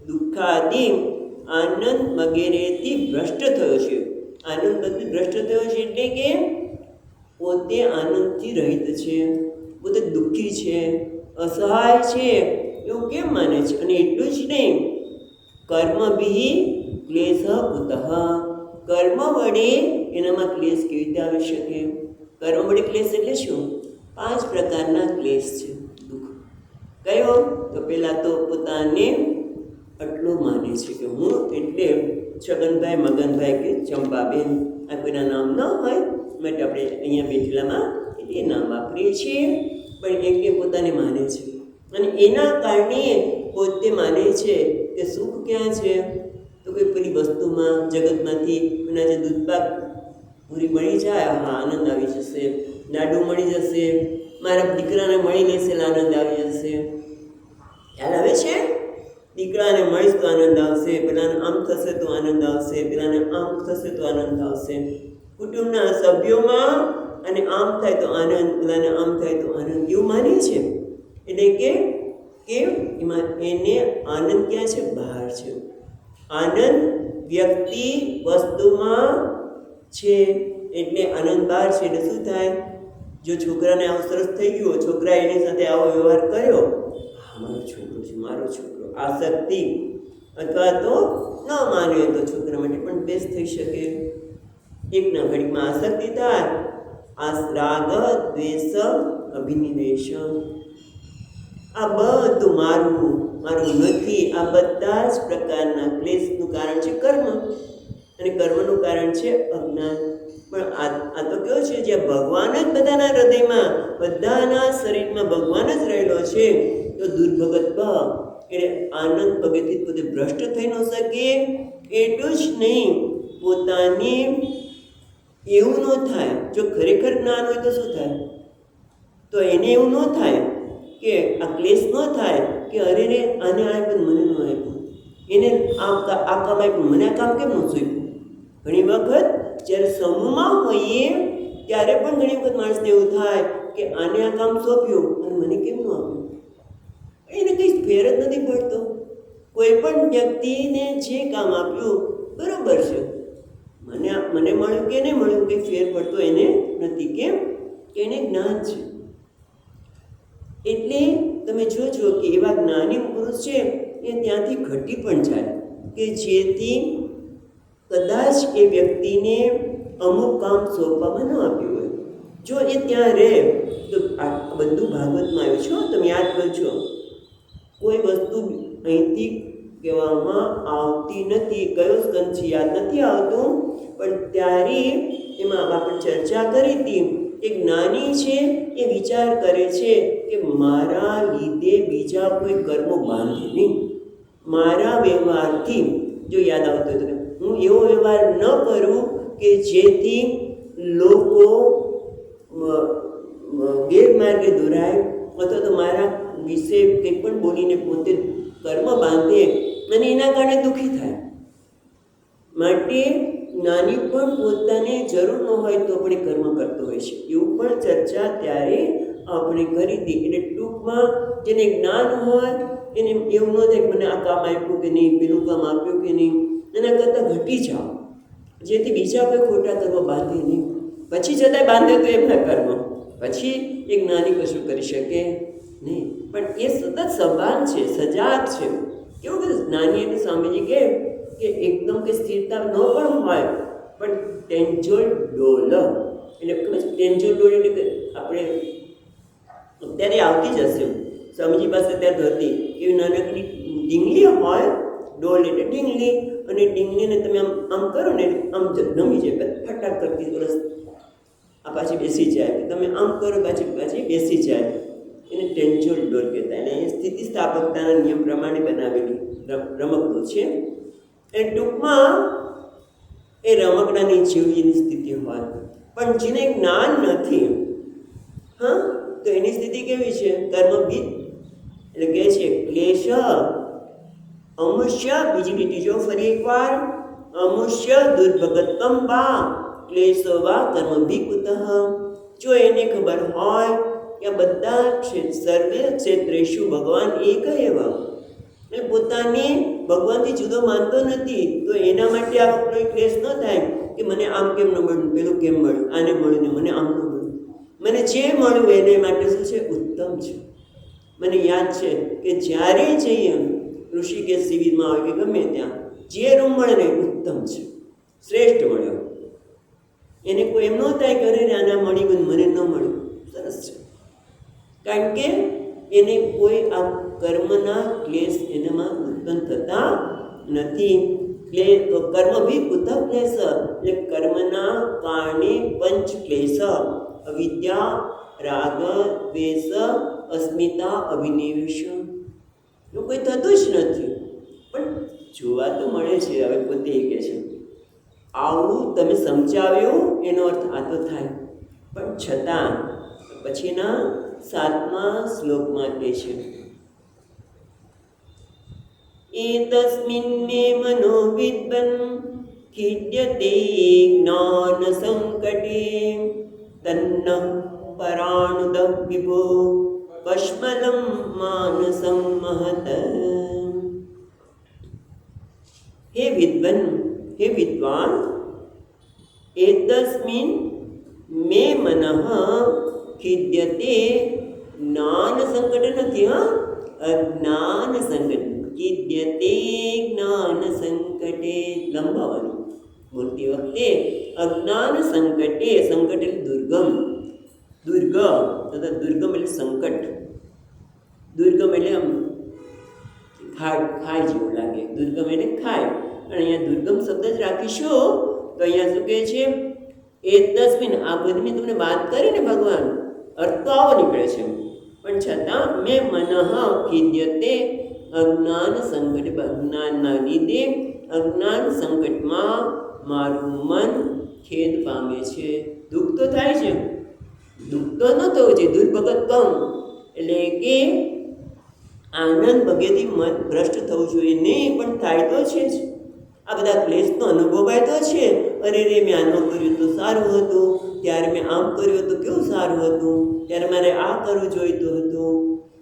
દુઃખાદિ આનંદ વગેરેથી ભ્રષ્ટ થયો છે. આનંદ બધું ભ્રષ્ટ થયો છે એટલે કે પોતે આનંદથી રહિત છે, પોતે દુઃખી છે, અસહાય છે, એવું કેમ માને છે? અને એટલું જ નહીં, કર્મભી ક્લેશ કુતઃ. કર્મ વડે એનામાં ક્લેશ કેવી રીતે આવી શકે? કર્મ વડે ક્લેશ એટલે શું? 5 પ્રકારના ક્લેશ છે. દુઃખ કયો? તો પહેલાં તો પોતાને આટલું માને છે કે હું એટલે છગનભાઈ, મગનભાઈ કે ચંપાબેન, આ કોઈના નામ ન હોય માટે આપણે અહીંયા બેઠેલામાં એ નામ વાપરીએ છીએ, પણ એક પોતાને માને છે. અને એના કારણે પોતે માને છે કે સુખ ક્યાં છે? તો કોઈ પેલી વસ્તુમાં, જગતમાંથી એના જે દૂધપાક પૂરી મળી જાય, હા આનંદ આવી જશે, લાડુ મળી જશે, મારા દીકરાને મળી લેશે, આનંદ આવી જશે. ખ્યાલ આવે છે? દીકરાને મળીશ તો આનંદ આવશે, પેલાને આમ થશે તો આનંદ આવશે, પેલાને આમ થશે તો આનંદ આવશે. કુટુંબના સભ્યોમાં અને આમ થાય તો આનંદ, પેલાને આમ થાય તો આનંદ, એવું માને છે. એટલે કે એમાં એને આનંદ ક્યાં છે? બહાર છે. આનંદ વ્યક્તિ વસ્તુમાં છે એટલે આનંદ બહાર છે. એટલે શું થાય? જો છોકરાને આવું સરસ થઈ ગયું, છોકરા એની સાથે આવો વ્યવહાર કર્યો, મારો છોકરો છે, મારો છોકરો, આસક્તિ, અથવા તો ન માને તો છોકરા માટે પણ બેસ્ટ થઈ શકે. એકના ઘડીમાં આસક્તિ થાય, આ રાગ, દ્વેષ, અભિનિવેશ, આ બધું મારું મારું નથી. આ બધા જ પ્રકારના ક્લેશનું કારણ છે કર્મ, અને કર્મનું કારણ છે અજ્ઞાન. પણ આ તો કેવો છે? જ્યાં ભગવાન જ બધાના હૃદયમાં, બધાના શરીરમાં ભગવાન જ રહેલો છે, તો દુર્ભગત્વ એટલે આનંદ પગેથી પોતે ભ્રષ્ટ થઈ ન શકે. એટલું જ નહીં, પોતાને એવું ન થાય. જો ખરેખર જ્ઞાન હોય તો શું થાય? તો એને એવું ન થાય કે આ ક્લેશ ન થાય કે અરે રે આને આપ્યું મને ન આપ્યું, એને આ કામ આપ્યું મને આ કામ કેમ ન સોંપ્યું. ઘણી વખત જ્યારે સમૂહમાં હોઈએ ત્યારે પણ ઘણી વખત માણસને એવું થાય કે આને આ કામ સોંપ્યું અને મને કેમ ન આપ્યું. એને કંઈ ફેર જ નથી પડતો. કોઈ પણ વ્યક્તિને જે કામ આપ્યું બરાબર છે, મને મળ્યું કે નહીં મળ્યું કંઈ ફેર પડતો એને નથી. કેમ? કે એને જ્ઞાન છે. એટલે તમે જોજો કે એવા જ્ઞાની પુરુષ છે એ ત્યાંથી ઘટી પણ જાય, કે જેથી કદાચ એ વ્યક્તિને અમુક કામ સોંપવામાં ન આપ્યું હોય. જો એ ત્યાં રહે તો આ બધું ભાગવતમાં આવ્યું છે, તમે યાદ કરજો. કોઈ વસ્તુ અહીંથી કહેવામાં આવતી નથી. કયો સ્કંદ છે યાદ નથી આવતું, પણ ત્યારે એમાં આપણે ચર્ચા કરી હતી. એક જ્ઞાની છે એ વિચાર કરે છે કે મારા લીધે બીજા કોઈ કર્મો બાંધે નહીં. મારા વ્યવહારથી, જો યાદ આવતું હતું, હું એવો વ્યવહાર ન કરું કે જેથી લોકો ગેરમાર્ગે દોરાય, અથવા તો મારા વિશે કંઈ પણ બોલીને પોતે કર્મ બાંધે અને એના કારણે દુઃખી થાય. માટે જ્ઞાની પણ પોતાને જરૂર ન હોય તો આપણે કર્મ કરતો હોય છે. એવું પણ ચર્ચા ત્યારે આપણે કરી હતી. એટલે ટૂંકમાં જેને જ્ઞાન હોય એને એવું ન થાય કે મને આ કામ આપ્યું કે નહીં, પેલું કામ આપ્યું કે નહીં. એના કરતાં ઘટી જાઓ, જેથી બીજા કોઈ ખોટા કર્મ બાંધે નહીં. પછી છતાંય બાંધે તો એમના કર્મ, પછી એ જ્ઞાની કશું કરી શકે નહીં. પણ એ સતત સભાન છે, સજાગ છે. કેવું કે જ્ઞાની એટલે સ્વામીજી કે એકદમ કે સ્થિરતા ન પણ હોય, પણ ટેન્જોલ ડોલ, એટલે ખબર છે ટેન્જોલ ડોલ એટલે કે આપણે અત્યારે આવતી જ હશે સ્વામીજી પાસે ત્યાં હતી એવી નાનકડી ડીંગલી હોય. ડોલ એટલે ડીંગલી, અને ડીંગલીને તમે આમ આમ કરો ને આમ નમી જાય, ફટાક કરતી વરસ આ પાછી બેસી જાય. તમે આમ કરો પાછી બેસી જાય. એને ટેન્જોલ ડોલ કહેતા. એટલે એ સ્થિતિસ્થાપકતાના નિયમ પ્રમાણે બનાવેલી રમકડું છે. એ ટૂંકમાં એ રમકડાની જેવી એની સ્થિતિ હોય. પણ જેને જ્ઞાન નથી, હા, તો એની સ્થિતિ કેવી છે? કર્મભીત. એટલે કહે છે ક્લેશ અમુષ્ય. બીજી લીટી જો ફરી એકવાર, અમુષ્ય દુર્ભગતમ વા ક્લેશો વા કર્મભીકુતઃ. જો એને ખબર હોય કે બધા સર્વે ક્ષેત્રેષુ ભગવાન એક એવા, એટલે પોતાને ભગવાનથી જુદો માનતો નથી, તો એના માટે આ કોઈ ક્લેશ ન થાય કે મને આમ કેમ ન મળ્યું, પેલું કેમ મળ્યું, આને મળ્યું ને મને આમ ન મળ્યું. મને જે મળ્યું એને માટે શું છે? ઉત્તમ છે. મને યાદ છે કે જ્યારે જઈએ ઋષિકેશ શિબિરમાં આવે કે ગમે ત્યાં, જે રૂમ મળે ને ઉત્તમ છે, શ્રેષ્ઠ મળ્યો. એને કોઈ એમ ન થાય કરે ને આના મળી ગયું મને ન મળ્યું. સરસ છે. કારણ કે એને કોઈ આ કર્મના ક્લેશ એનામાં ઉત્પન્ન થતા નથી. તો કર્મભીત કુતઃ ક્લેશ, એટલે કર્મના કારણે પંચ ક્લેશ: અવિદ્યા, રાગ, દ્વેષ, અસ્મિતા, અભિનિવેશ. એવું કોઈ થતું જ નથી. પણ જોવા તો મળે છે. હવે પોતે એ કહે છે આવું તમે સમજાવ્યું એનો અર્થ આ તો થાય. પણ છતાં પછીના 7મા શ્લોકમાં કહે છે એતસ્મિન મે મનો વિદ્વન ખિડ્યતે જ્ઞાન સંકટે તન્ન પરાણુદ વિભો કશ્મલમ માનસમ મહત. હે વિદ્વન, હે વિદ્વાન, એતસ્મિન મે મનઃ ખિડ્યતે. જ્ઞાન સંકટ નથી, હા, અજ્ઞાન સંકટ. ખિડ્યતે જ્ઞાન સંકટે, લંબાવાનું બોલતી વખતે. અજ્ઞાન સંકટે, સંકટ એટલે દુર્ગમ, દુર્ગ તથા દુર્ગમ એટલે સંકટ. દુર્ગમ એટલે આમ ખાય જેવું લાગે, દુર્ગમ એટલે ખાય. પણ અહીંયા દુર્ગમ શબ્દ જ રાખીશું તો અહીંયા શું કહે છે? એ તસ્મિન, આ બધી મેં તમને વાત કરી ને ભગવાન, અર્થ તો આવો નીકળે છે. પણ છતાં મેં મનઃ ખિદ્યતે, અજ્ઞાન સંકટ, અજ્ઞાનના લીધે અજ્ઞાન સંકટમાં મારું મન ખેદ પામે છે. દુઃખ તો થાય છે, દુઃખ તો ન થવું છે. દુર્ભગત કમ એટલે કે આનંદ વગેરેથી મન ભ્રષ્ટ થવું જોઈએ નહીં, પણ થાય તો છે જ. આ બધા ક્લેશ તો અનુભવાય તો છે. અરે રે, મેં આનું કર્યું તો સારું હતું, ત્યારે મેં આમ કર્યું તો કેવું સારું હતું, ત્યારે મારે આ કરવું જોઈતું હતું,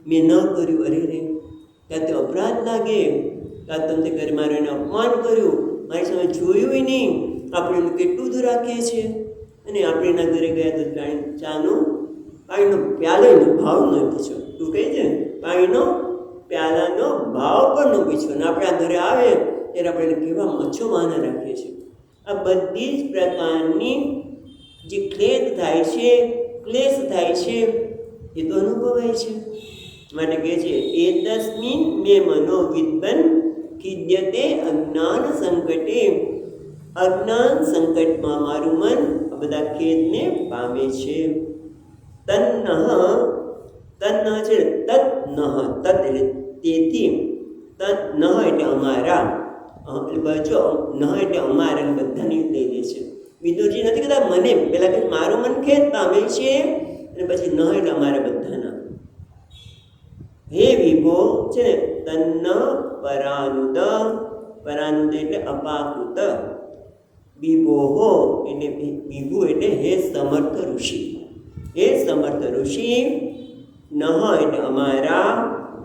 મેં ન કર્યું. અરે રે, ત્યાં તે અપરાધ લાગે. કાં તમને ઘરે મારું એને અપમાન કર્યું, મારી સામે જોયું નહીં. આપણે એનું કેટલું દૂર રાખીએ છીએ. અને આપણે એના ઘરે ગયા તો પાણીનો પ્યાલાનો ભાવ ન પૂછો. તું કહે છે પાણીનો પ્યાલાનો ભાવ પણ ન પૂછો. ને આપણે આ ઘરે આવે ત્યારે આપણે એને કેવા મચ્છો માના રાખીએ છીએ. આ બધી જ પ્રકારની જે ખેદ થાય છે, ક્લેશ થાય છે, એ તો અનુભવાય છે. માટે કહે છે એતસ્મિન મે મનો વિદ્વન ખિદ્યતે અજ્ઞાન સંકટે. અજ્ઞાન સંકટમાં મારું મન આ બધા ખેદને પામે છે. તન્નઃ, તન્નઃ છે તત્નઃ, તત એટલે તેથી, તત્નઃ એટલે અમારા, એટલે બાજુ નહ એટલે અમારા, બધાની લઈ લે છે. વિદુરજી નથી કહેતા મને, પેલા કે મારું મન ખેદ પામે છે, અને પછી નહ એટલે અમારા બધાના. હે વિભો છે ને, તન્ન પરાનુદ, પરાનુદ એટલે અપાકૃત, વિભોહો એટલે વિભુ એટલે હે સમર્થ ઋષિ. હે સમર્થ ઋષિ, નહ એટલે અમારા,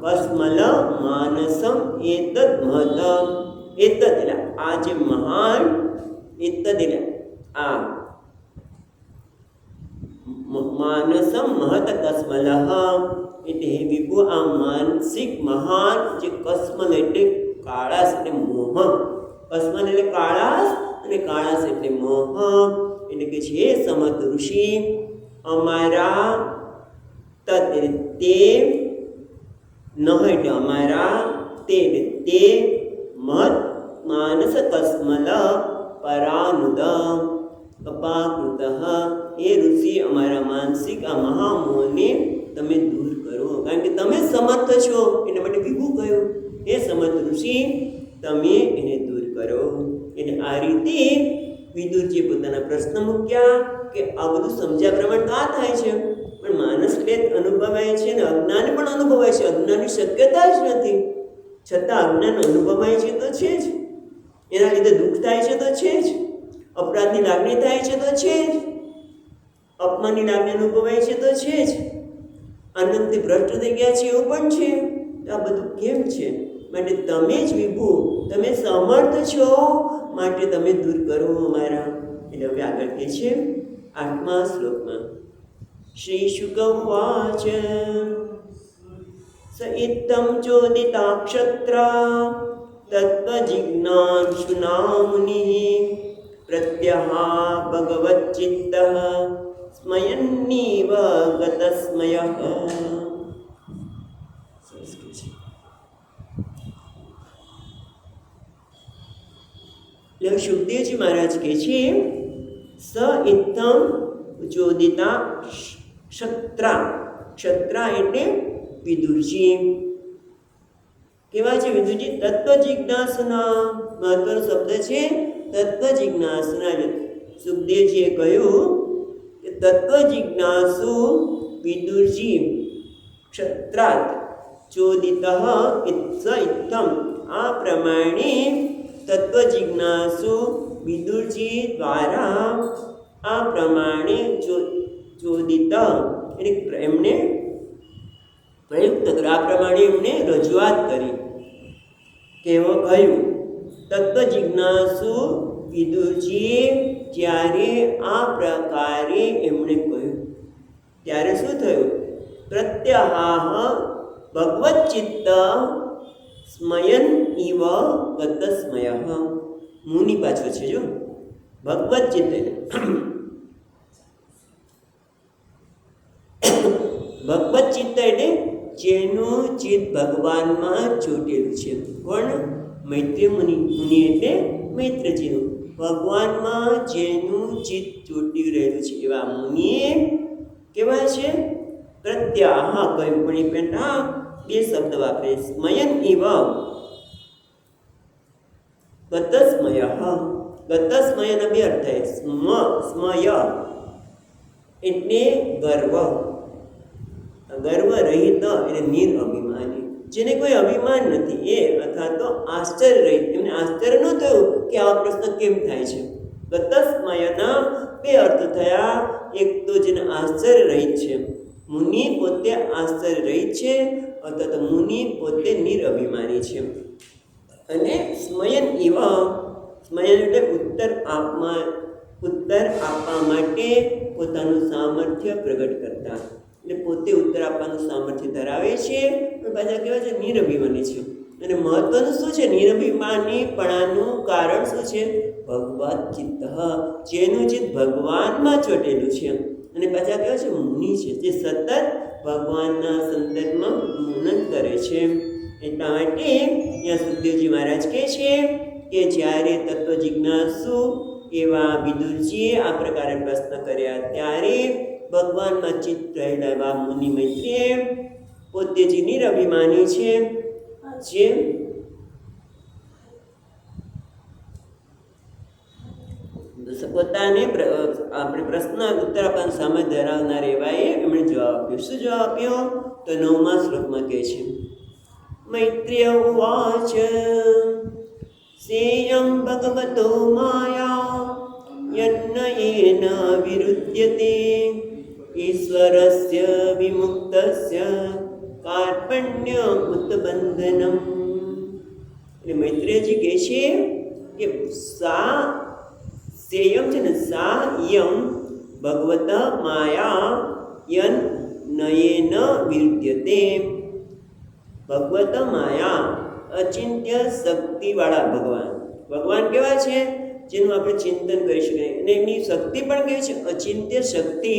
કસ્મલ માનસમ એતદ મહત. એતદ એટલે આ જે મહાન, એતદ એટલે આ માનસમ મહત કસ્મલ એટલે હે વિભુ આ માનસિક મહાન જે કસ્મલ એટલે કાળાશ એટલે મોહ. કસ્મલ એટલે કાળાશ અને કાળાશ એટલે મોહ. એટલે કે છે સમર્થ ઋષિ અમારા, તત તે, ન એટલે અમારા, તે તે, મત માનસ કસ્મલ પરાનુદ અપાકૃત. એ ઋષિ અમારા માનસિક આ મહામોહને તમે દૂર કરો, કારણ કે તમે સમર્થ છો. એના માટે વિભુ કહ્યું, હે સમર્થ ઋષિ, તમે એને દૂર કરો. એટલે આ રીતે વિદુરજીએ પોતાના પ્રશ્ન મૂક્યા કે આ બધું સમજ્યા પ્રમાણે આ થાય છે, પણ માનસ ક્લેદ અનુભવાય છે ને અજ્ઞાન પણ અનુભવાય છે. અજ્ઞાનની શક્યતા જ નથી, છતાં અજ્ઞાન અનુભવાય છે તો છે જ. એના લીધે દુઃખ થાય છે તો છે જ, અપરાધની લાગણી થાય છે તો છે જ, અપમાનની લાગણી અનુભવાય છે તો છે જ, આનંદથી ભ્રષ્ટ થઈ ગયા છે એવું પણ છે. આ બધું કેમ છે? માટે તમે જ વિભુ, તમે સમર્થ છો, માટે તમે દૂર કરો અમારા. એટલે હવે આગળ કહે છે 8મા શ્લોકમાં, શ્રી શુક ઉવાચ સ ઇત્થં ચોદિતા ક્ષત્રા તત્ત્વજિજ્ઞાસુના મુનિઃ પ્રત્યહા ભગવચ્ચિત્તઃ સ્મયન્નીવ ગતસ્મયઃ. સુખદેવજી મહારાજ કહે છે સ ઇત્થં ચોદિતા ક્ષત્રા. ક્ષત્રા એટલે વિદુરજી. કેવા છે વિદુરજી? તત્વ જિજ્ઞાસુના. મહત્વનો શબ્દ છે તત્વ જિજ્ઞાસુના. સુખદેવજીએ કહ્યું કે તત્વ જિજ્ઞાસુ વિદુરજી ક્ષત્રાત ચોદિતઃ સ ઇત્થં. આ પ્રમાણે તત્વ જિજ્ઞાસુ વિદુરજી દ્વારા આ પ્રમાણે ચોદિત એટલે એમને પ્રયુક્ત કર્યું, આ પ્રમાણે એમને રજૂઆત કરી. કેવો કહ્યું? તત્વ જિજ્ઞાસુ વિદુરજીએ જ્યારે આ પ્રકારે એમણે કહ્યું ત્યારે શું થયું? પ્રત્યહાહ ભગવચ્ચિત્ત સ્મયન ઇવ ગતસ્મય. મુનિ પાછો છે જો ભગવચ્ચિત્ત. ભગવચ્ચિત્ત એટલે જેનું ચિત્ત ભગવાનમાં ચોટેલું છે. કોણ? મૈત્રેય મુનિ. મુનિ એટલે મૈત્રજીનું. ભગવાનમાં જેનું ચિત્ત ચોટી રહેલું છે એવા મુનિએ કેવા છે? પ્રત્યાહ કહ્યું, પણ એ પેટા બે શબ્દ વાપરે. સ્મયન ઇવ ગતસ્મય. ગતસ્મયના બે અર્થ થાય. સ્મય એટલે ગર્વ, ગર્વ રહિત એટલે નિરઅભિમાની, જેને કોઈ અભિમાન નથી એ, અથવા તો આશ્ચર્ય રહિત. એમને આશ્ચર્ય ન થયું કે આવા પ્રશ્ન કેમ થાય છે. ગતસ્મયના બે અર્થ થયા. એક તો જેને આશ્ચર્ય રહિત છે, મુનિ પોતે આશ્ચર્ય રહિત છે, અથવા તો મુનિ પોતે નિરઅભિમાની છે. અને સ્મયન ઇવ, સ્મયન એટલે ઉત્તર આપવા માટે પોતાનું સામર્થ્ય પ્રગટ કરતા. એટલે પોતે ઉત્તર આપવાનું સામર્થ્ય ધરાવે છે, પણ પાછા કહેવાય છે નિરઅભિમાની છે. અને મહત્વનું શું છે? નિરઅભિમાનીપણાનું કારણ શું છે? ભગવત ચિત્ત, જેનું ચિત્ત ભગવાનમાં ચોટેલું છે. અને પાછા કહેવાય છે મુનિ છે, જે સતત ભગવાનના સંદર્ભમાં મુનન કરે છે. એટલા માટે અહીંયા સુખદેવજી મહારાજ કહે છે કે જ્યારે તત્વ જિજ્ઞાસુ એવા વિદુરજીએ આ પ્રકારે પ્રશ્ન કર્યા ત્યારે ભગવાનમાં ચિત્ત રહેલા એવા મુનિ મૈત્રીએ પોતે જે નિરઅભિમાની છે, જે પોતાને આપણે પ્રશ્ન ઉત્તર આપવાનું સામર્થ્ય ધરાવનાર એવાએ એમણે જવાબ આપ્યો. શું જવાબ આપ્યો? તો 9મા શ્લોકમાં કહે છે મૈત્રેય ઉવાચ સેયં ભગવતો માયા યન્નયેન વિરુધ્યતે ઈશ્વરસ્ય વિમુક્તસ્ય કાર્પણ્ય ઉત્બંધનમ. એટલે મૈત્રેયજી કહે છે કે સેયમ છે ને, સા યમ ભગવત માયા યન નયેન વિરુદ્ધ્યતે. ભગવત માયા અચિંત્ય શક્તિવાળા ભગવાન. ભગવાન કેવા છે? જેનું આપણે ચિંતન કરી શકીએ. અને એમની શક્તિ પણ કેવી છે? અચિંત્ય શક્તિ.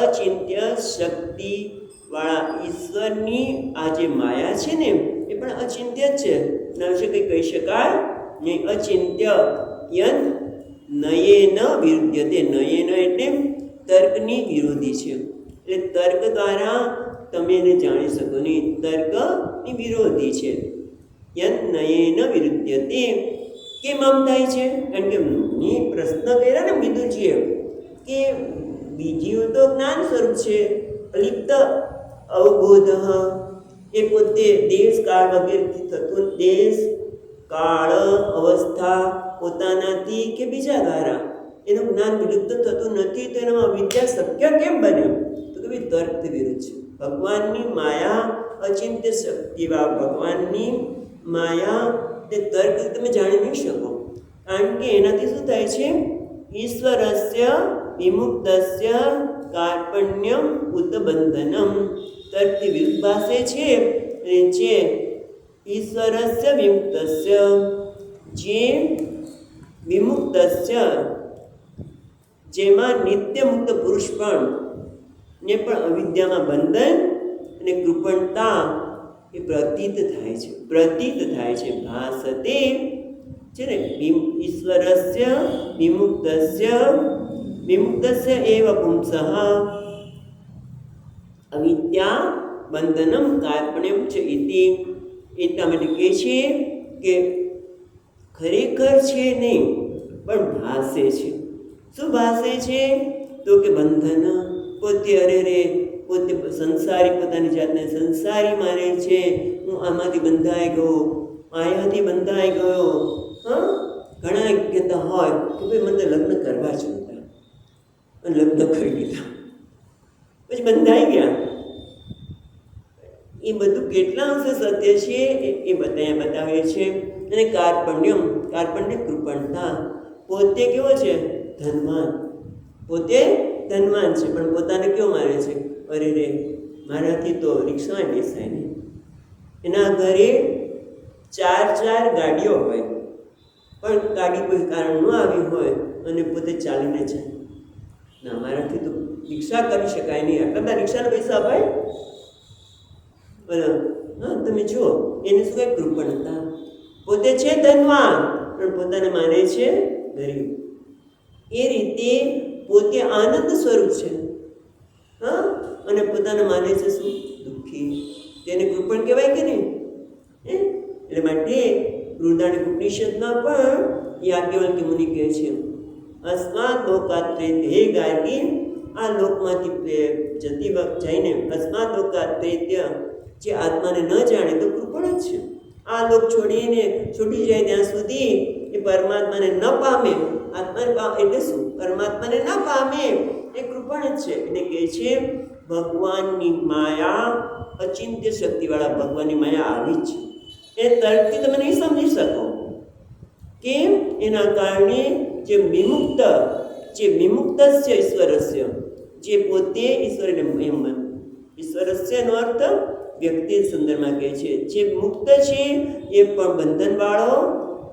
અચિંત્ય શક્તિવાળા ઈશ્વરની આ જે માયા છે ને એ પણ અચિંત્ય જ છે. એના વિશે કંઈ કહી શકાય નહીં. અચિંત્ય યન નયેન વિરુદ્ધ્યતે. નયેન એટલે તર્કની વિરોધી છે. એટલે તર્ક દ્વારા તમે એને જાણી શકો નહીં. તર્કની વિરોધી છે. યન્નયેન વિરુદ્ધ્યતે. કેમ આમ થાય છે? કારણ કે મેં પ્રશ્ન કર્યા ને વિદુરજીએ કે બીજું તો જ્ઞાન સ્વરૂપ છે, અલિપ્ત અવબોધ, એ પોતે દેશ કાળ વગેરેથી થતું, દેશ કાળ અવસ્થા પોતાનાથી કે બીજા દ્વારા એનું જ્ઞાન વિલુપ્ત થતું નથી, તો એનામાં વિદ્યા શક્ય કેમ બને? તો કે ભાઈ તર્કથી વિરુદ્ધ છે. ભગવાનની માયા અચિંત્ય શક્તિ, ભગવાનની માયા તે તર્ક તમે જાણી નહીં શકો. કારણ કે એનાથી શું થાય છે? ઈશ્વરસ્ય વિમુક્તસ્ય કાર્પણ્યમ ઉતબંધનમ. તર્કથી વિરુદ્ધ ભાષે છે એ છે ઈશ્વરસ્ય વિમુક્તસ્ય, જે વિમુક્તસ્ય, જેમાં નિત્ય મુક્ત પુરુષ પણ ને પણ અવિદ્યામાં બંધન અને કૃપણતા એ પ્રતીત થાય છે. પ્રતીત થાય છે, ભાસતે છે ને. ઈશ્વરસ્ય વિમુક્તસ્ય, વિમુક્તસ્ય એવ પુંસઃ અવિદ્યા બંધનમ કાર્પણ્યમ ચ ઇતિ. એટલા માટે કહે છે કે ખરેખર છે નહીં પણ ભાસે છે. શું ભાસે છે? તો કે બંધન. પોતે અરે રે પોતે સંસારી, પોતાની જાતને સંસારી માને છે. હું આમાંથી બંધાઈ ગયો, માયાથી બંધાઈ ગયો. હા, ઘણા કહેતા હોય કે ભાઈ મને લગ્ન કરવા જ નહોતા અને લગ્ન કરી લીધા, પછી બંધાઈ ગયા. એ બધું કેટલા અંશે સત્ય છે એ બતાવે છે. અને કાર્પણ્યમ, કાર્પણ્ય કૃપણતા. પોતે કેવો છે? ધનવાન. પોતે ધનવાન છે પણ પોતાને કેવો માને છે? અરે રે મારાથી તો રિક્ષામાં બેસાય નહીં. એના ઘરે 4 ગાડીઓ હોય પણ ગાડી કોઈ કારણ ન આવી હોય અને પોતે ચાલીને જાય. ના, મારાથી તો રિક્ષા કરી શકાય નહીં, આટલા રિક્ષાના પૈસા અપાય. બરાબર. હા, તમે જુઓ એને શું કહે? કૃપણતા. પોતે છે ધનવાન પણ પોતાને માને છે ગરીબ. એ રીતે પોતે આનંદ સ્વરૂપ છે, હા, અને પોતાને માને છે શું? દુઃખી. તેને કૃપણ કહેવાય કે નહીં? એટલે માટે વૃંદારણ્યક ઉપનિષદમાં પણ યાજ્ઞવલ્ક્ય મુનિ કહે છે અસ્માદ લોકાત્રે, હે ગાર્ગી, આ લોકમાંથી જતી વખત જઈને અસ્માદ લોકાત્રે, જે આત્માને ન જાણે તો કૃપણ જ છે. આ લોક છોડીને છૂટી જાય ત્યાં સુધી એ પરમાત્માને ન પામે. આત્માને પામે એટલે શું? પરમાત્માને ન પામે એ કૃપણ જ છે. એને કહે છે ભગવાનની માયા, અચિંત્ય શક્તિવાળા ભગવાનની માયા આવી જ છે. એ તર્કથી તમે નહીં સમજી શકો. કેમ? એના કારણે જે વિમુક્ત, જે વિમુક્તસ્ય ઈશ્વરસ્ય, જે પોતે ઈશ્વર, ઈશ્વરસ્યનો અર્થ વ્યક્તિ સંદર્ભમાં કહે છે. જે મુક્ત છે એ પણ બંધનવાળો,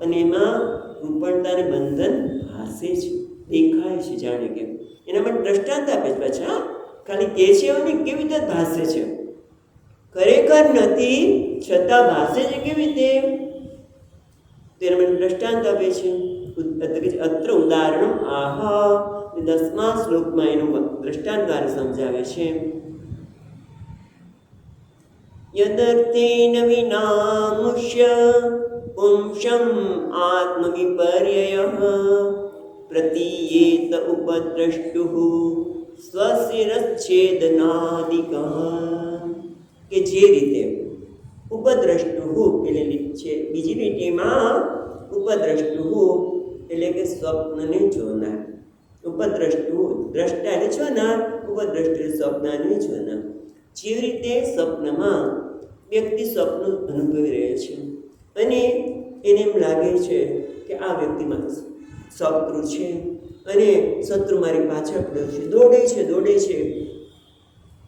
અને એમાં કૃપણતાને બંધન ભાસે છે, દેખાય છે, જાણે કે. એના માટે દ્રષ્ટાંત આપે છે પાછા. ખાલી કહે છે એવું નહીં, કેવી રીતે ભાસે છે? ખરેખર નથી છતાં ભાસે છે કેવી રીતે? તેના માટે દ્રષ્ટાંત આપે છે. અત્ર ઉદાહરણ આહ, 10મા શ્લોકમાં એનું દ્રષ્ટાંત દ્વારા સમજાવે છે. યદર્થેન વિનામુષ્ય પુંસં આત્મવિપર્યયઃ પ્રતીયેત ઉપદ્રષ્ટુઃ સ્વશિરચ્છેદનાદિકઃ. કે જે રીતે ઉપદ્રષ્ટુઃ એટલે છે બીજી લીટીમાં ઉપદ્રષ્ટુઃ એટલે કે સ્વપ્નને જોનાર. ઉપદ્રષ્ટુઃ, દ્રષ્ટા એટલે જોનાર, ઉપદ્રષ્ટુ સ્વપ્નને જોનાર. જેવી રીતે સ્વપ્નમાં વ્યક્તિ સ્વપ્ન અનુભવી રહે છે અને એને એમ લાગે છે કે આ વ્યક્તિ મારો શત્રુ છે અને શત્રુ મારી પાછળ પડ્યો છે, દોડે છે.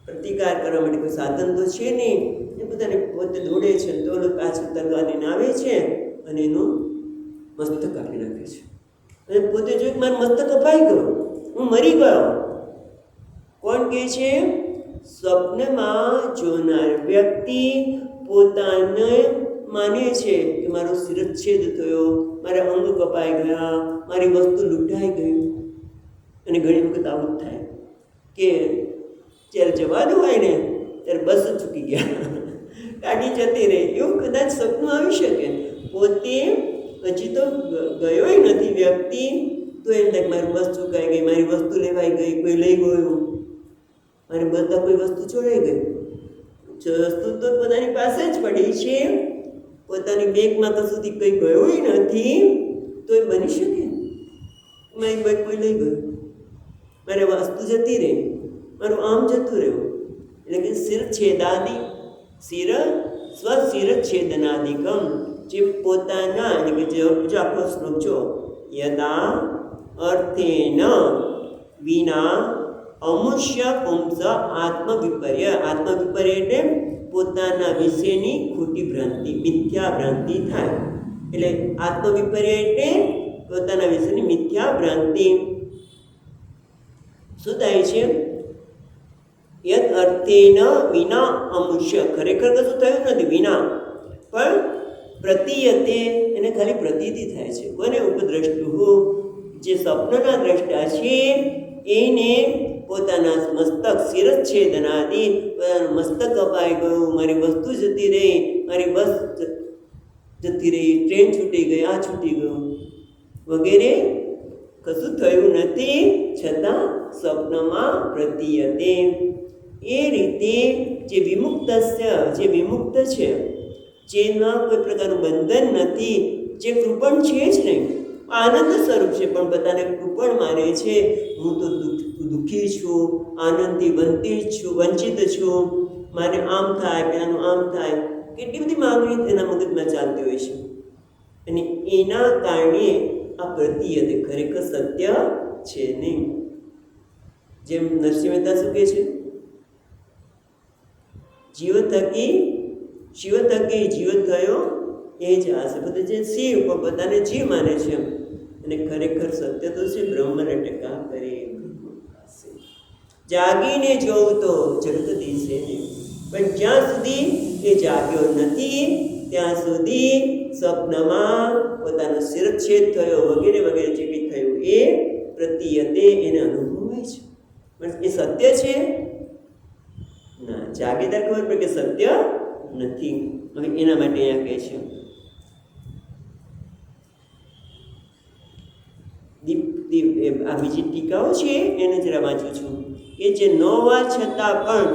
પ્રતિકાર કરવા માટે કોઈ સાધન તો છે નહીં, એ પોતાને પોતે દોડે છે, તો પાછળ તલવાર લઈને આવે છે અને એનું મસ્તક કાપી નાખે છે. અને પોતે જોયું મારું મસ્તક કપાઈ ગયું, હું મરી ગયો. કોણ કહે છે? સ્વપ્નમાં જોનાર વ્યક્તિ પોતાને માને છે કે મારો શિરચ્છેદ થયો, મારા અંગ કપાઈ ગયા, મારી વસ્તુ લૂંટાઈ ગઈ. અને ઘણી વખત આવું જ થાય કે જ્યારે જવાનું હોય ને ત્યારે બસ જ ચૂકી ગયા, ગાડી જતી રહી, એવું કદાચ સપનું આવી શકે. પોતે હજી તો ગયો નથી વ્યક્તિ, તો એમ થાય મારી બસ ચૂકાઈ ગઈ, મારી વસ્તુ લેવાઈ ગઈ, કોઈ લઈ ગયું, મારી બધા કોઈ વસ્તુ ચોરાઈ ગઈ. વસ્તુ તો પોતાની પાસે જ પડી છે, પોતાની બેગમાં કશુંથી કંઈ ગયું નથી, તો એ બની શકે મારી બેગ કોઈ લઈ ગયું, મારી વસ્તુ જતી રહી, મારું આમ જતું રહ્યું. એટલે કે શિરછેદાદિ સ્વશિરછેદનાદિકમ, જે પોતાના એટલે કે જો આખો શ્લોક જો યદા અર્થેન વિના અમુષ્ય પુંસ આત્મવિપર્ય, આત્મવિપર્ય એટલે પોતાના વિશેની ખોટી ભ્રાંતિ, મિથ્યા ભ્રાંતિ થાય. એટલે આત્મવિપર્ય એટલે પોતાના વિશેની મિથ્યા ભ્રાંતિ. શું થાય છે? યદ અર્થેન વિના અમુષ્ય, ખરેખર કશું થયું નથી વિના, પણ પ્રતીયતે એને ખાલી પ્રતીતિ થાય છે. કોને? ઉપદ્રષ્ટુ, જે સ્વપ્નના દ્રષ્ટા છે એને પોતાના મસ્તક શિરચ્છેદનાદિ, પોતાનું મસ્તક કપાઈ ગયું, મારી વસ્તુ જતી રહી, મારી બસ જતી રહી, ટ્રેન છૂટી ગઈ, આ છૂટી ગયું વગેરે કશું થયું નથી, છતાં સ્વપ્નમાં પ્રતીયતે. એ રીતે જે વિમુક્ત છે, જેમાં કોઈ પ્રકારનું બંધન નથી, જે કૃપણ છે જ નહીં, આનંદ સ્વરૂપ છે, પણ બધાને કૃપણ માને છે. હું તો દુઃખી છું, આનંદથી વંચિત છું, મારે આમ થાય, પેલાનું આમ થાય, કેટલી બધી માગણી તેના મગજમાં ચાલતી હોય છે. અને એના કારણે આ પ્રતીયતે ખરેખર સત્ય છે નહીં. જેમ નરસિંહ મહેતા શું કહે છે? જીવ થકી શિવ થકી જીવ થયો એ જ આશે. બધા જે શિવ પણ બધાને જીવ માને છે, અને ખરેખર સત્ય તો છે બ્રહ્મને ટકા કરે. જાગીને જોઉં તો જગત દિશે નહીં, પણ જ્યાં સુધી એ જાગ્યો નથી ત્યાં સુધી સ્વપ્નમાં પોતાનો શિરચ્છેદ થયો વગેરે વગેરે જે કંઈ થયું એ પ્રતીયતે એને અનુભવાય છે, પણ એ સત્ય છે ના. જાગે ત્યારે ખબર પડે કે સત્ય નથી. હવે એના માટે અહીંયા કહે છે આ બીજી ટીકાઓ છે એને જરા વાંચું છું કે જે ન હોવા છતાં પણ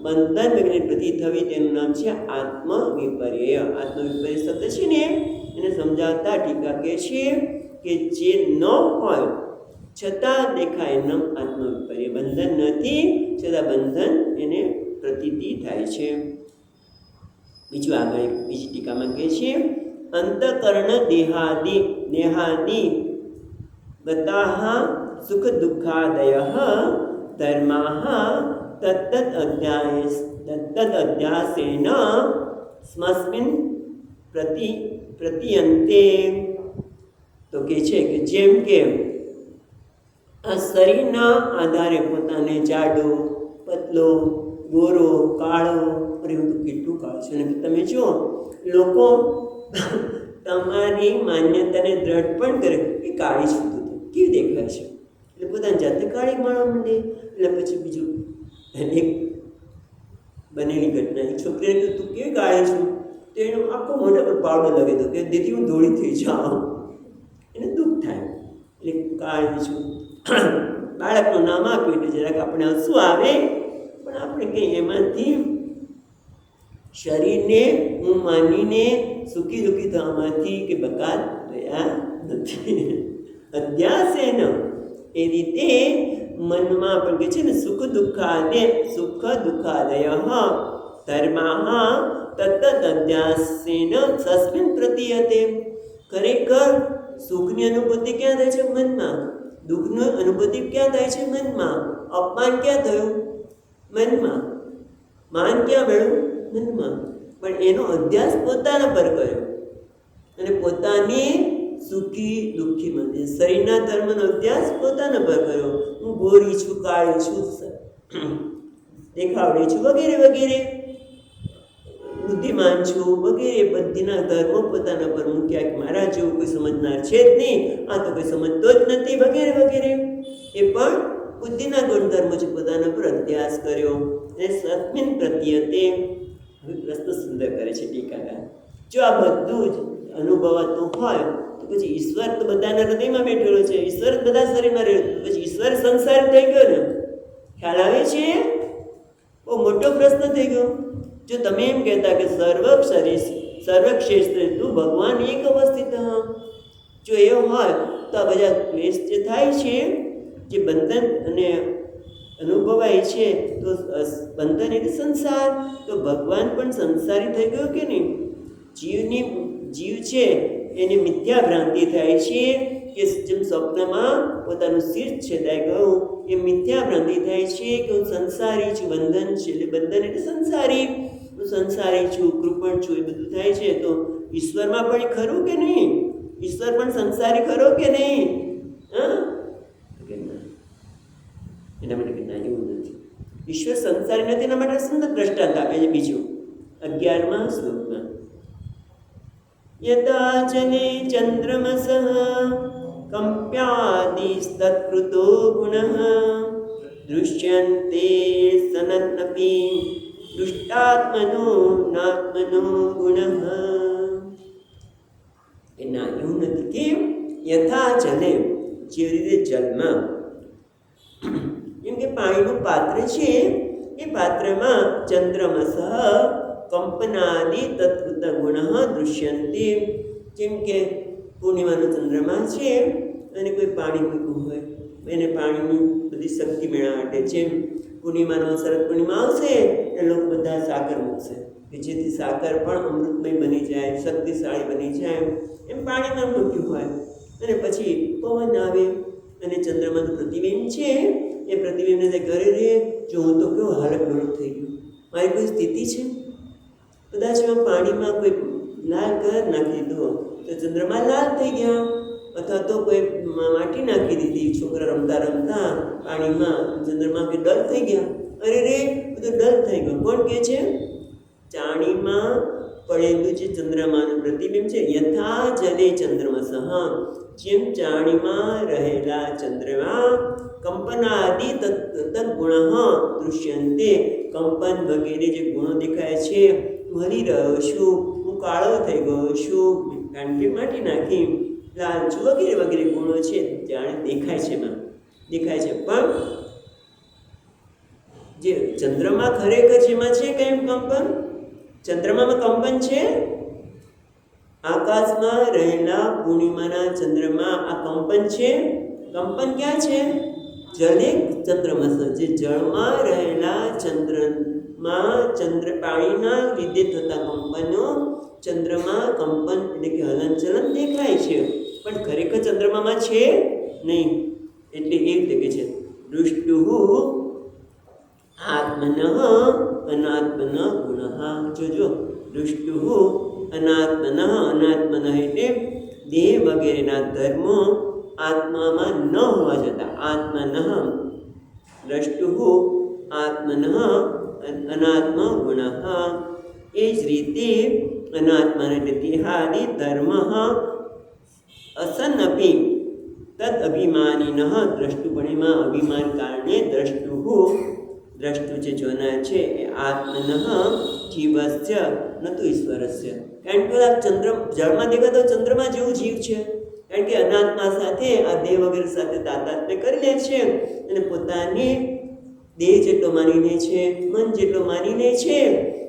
બંધન વગેરે પ્રતિ થવી તેનું નામ છે આત્મવિપર્ય. આત્મવિપર્ય શબ્દ છે ને એને સમજાવતા ટીકા કહે છે કે જે ન હોય છતાં દેખાય એનું આત્મવિપર્ય. બંધન નથી છતાં બંધન એને પ્રતીતિ થાય છે. બીજું આગળ બીજી ટીકામાં કહે છે અંતકરણ દેહાદિ ગતાઃ સુખ દુઃખાદયઃ ધર્માઃ તત્તદ અધ્યાસેન સ્મસ્મિન પ્રતિયંતે. તો કહે છે કે જેમ કે આ શરીરના આધારે પોતાને જાડો, પતલો, ગોરો, કાળો, અરે હું તો કેટલું કાળું છે. અને તમે જુઓ લોકો તમારી માન્યતાને દ્રઢ પણ કરે કે કાળી છું તો કેવી દેખાય છે, એટલે પોતાની જાતે કાળી માણવા માંડે. એટલે પછી બીજું એક બનેલી ઘટના, એક છોકરીને કહ્યું તું કેવી કાળી છું, તો એનો આખો મોઢા પર પાવડર લગાવી દો કે દીદી હું ધોળી થઈ જાઉં. એને દુઃખ થાય, એટલે કાળી છું. બાળકનું નામ આપ્યું એટલે જરાક આપણે હસવું આવે, પણ આપણે કંઈ એમાંથી શરીરને હું માનીને સુખી દુઃખી થવામાંથી કે બકાત રહ્યા નથી. અધ્યાસેન એ રીતે મનમાં પણ કે છે ને સુખ દુઃખાદય ધર્મા તત્તદ અધ્યાસેન સસ્મિન પ્રતીયતે. ખરેખર સુખની અનુભૂતિ ક્યાં થાય છે? મનમાં. દુઃખની અનુભૂતિ ક્યાં થાય છે? મનમાં. અપમાન ક્યાં થયું? મનમાં. માન ક્યાં મળ્યું? મનમાં. પણ એનો અધ્યાસ પોતાના પર કર્યો અને પોતાની સુખી દુઃખી મને શરીરના ધર્મનો અભ્યાસ પોતાના પર કર્યો. હું ગોરી છું, કાળી છું, દેખાવડી છું વગેરે વગેરે, બુદ્ધિમાન છું વગેરે બધીના ધર્મો પોતાના પર મૂક્યા કે મારા જેવું કોઈ સમજનાર છે જ નહીં, આ તો કોઈ સમજતો જ નથી વગેરે વગેરે. એ પણ બુદ્ધિના ગુણધર્મો છે પોતાના પર અભ્યાસ કર્યો અને સત્મિન પ્રત્યતે. હવે પ્રશ્ન સુંદર કરે છે ટીકાકાર. જો આ બધું જ અનુભવાતું હોય તો પછી ઈશ્વર તો બધાના હૃદયમાં બેઠેલો છે, ઈશ્વર બધા શરીરમાં રહે, પછી ઈશ્વર સંસાર થઈ ગયો ને. ખ્યાલ આવે છે? બહુ મોટો પ્રશ્ન થઈ ગયો. જો તમે એમ કહેતા કે સર્વક્ષેત્ર તું ભગવાન એક અવસ્થિત, જો એવું હોય તો આ બધા ક્લેશ જે થાય છે, જે બંધન અને અનુભવાય છે, તો બંધન એટલે સંસાર, તો ભગવાન પણ સંસારી થઈ ગયો કે નહીં? જીવ છે એને મિથ્યા ભ્રાંતિ થાય છે કે જેમ સ્વપ્નમાં પોતાનું શિર છેદાઈ ગયું એ મિથ્યા ભ્રાંતિ થાય છે કે હું સંસારી છું. બંધન છે એટલે બંધન એટલે સંસારી, હું સંસારી છું, કૃપણ છું, એ બધું થાય છે. તો ઈશ્વરમાં પણ ખરું કે નહીં? ઈશ્વર પણ સંસારી ખરો કે નહીં? હા, એના માટે ના, એવું નથી. ઈશ્વર સંસારી નથી, એના માટે સુંદર દ્રષ્ટાંત આપે છે બીજું 11મા શ્લોકમાં. યથા જને ચંદ્રમસઃ કંપ્યાદિસ્તત્કૃતો ગુણઃ દૃશ્યન્તે સનન્નપી દુષ્ટાત્મનો નાત્મનો ગુણઃ. એના એવું નથી. કેમ? યથા જલે, જે રીતે જલમાં એમ કે પાણીનું પાત્ર છે, એ પાત્રમાં ચંદ્રમસઃ કંપનાદિ તત્કૃત ગુણ દૃશ્યંતિ. જેમ કે પૂર્ણિમાનો ચંદ્રમા છે અને કોઈ પાણી મૂક્યું હોય, એને પાણીની બધી શક્તિ મેળવવા માટે, જેમ પૂર્ણિમાનો શરદ પૂર્ણિમા આવશે એ લોકો બધા સાકર મૂકશે કે જેથી સાકર પણ અમૃતમય બની જાય, શક્તિશાળી બની જાય. એમ પાણીમાં મૂક્યું હોય અને પછી પવન આવે અને ચંદ્રમાનું પ્રતિબિંબ છે, એ પ્રતિબિંબને તે ઘરે રહે. જો હું તો કેવો હાલત ડોળક થઈ ગયું, મારી કોઈ સ્થિતિ છે? કદાચ પાણીમાં કોઈ લાલ કલર નાખી દીધો તો ચંદ્રમા લાલ થઈ ગયા, અથવા તો કોઈ માટી નાખી દીધી, છોકરા રમતા રમતા પાણીમાં ચંદ્રમા કે ડલ થઈ ગયા. અરે રે, બધું ડલ થઈ ગયું. કોણ કહે છે? ચાણીમાં પડેલું જે ચંદ્રમાનું પ્રતિબિંબ છે. યથા જલે ચંદ્રમસઃ, જેમ ચાણીમાં રહેલા ચંદ્રમા કંપનાદિ તદ્ગુણ દૃશ્યંતે, કંપન વગેરે જે ગુણો દેખાય છે, હું હરી રહ્યો છું, હું કાળો થઈ ગયો છું કારણ કે માટી નાખી, લાલ છું, વગેરે વગેરે ગુણો છે જાણે દેખાય છે, એમાં દેખાય છે. પણ જે ચંદ્રમા ખરેખર જેમાં છે કયું કંપન? ચંદ્રમામાં કંપન છે. આકાશમાં રહેલા પૂર્ણિમાના ચંદ્રમાં આ કંપન છે. કંપન ક્યાં છે? જલે ચંદ્રમસ, જે જળમાં રહેલા ચંદ્રમાં પાણીના લીધે થતા કંપનો ચંદ્રમાં કંપન એટલે કે હલનચલન દેખાય છે, પણ ખરેખર ચંદ્રમામાં છે નહીં. એટલે એ રીતે કે છે દૃષ્ટુ આત્મન અનાત્મન ગુણ. જોજો, દૃષ્ટુ અનાત્મન, અનાત્મન એટલે દેહ વગેરેના ધર્મો આત્મામાં ન હોવા જતા. આત્મન દ્રષ્ટુ આત્મન અનાત્મ ગુણ. એ જ રીતે અનાત્મન એટલે દેહાદિ ધર્મ અસન્નપી તદ અભિમાનીન દ્રષ્ટુપણીમાં અભિમાન કારણે દ્રષ્ટુ જે જોનાર છે એ આત્મન જીવસ્ય નતુ ઈશ્વરસ્ય. કારણ કે આ જળમાં દેખાતો ચંદ્રમા જેવું જીવ છે, કારણ કે અનાત્મા સાથે આ દેહ વગેરે સાથે તાદાત્મ્ય કરી લે છે અને પોતાને દેહ જેટલો માનીને છે, મન જેટલો માનીને છે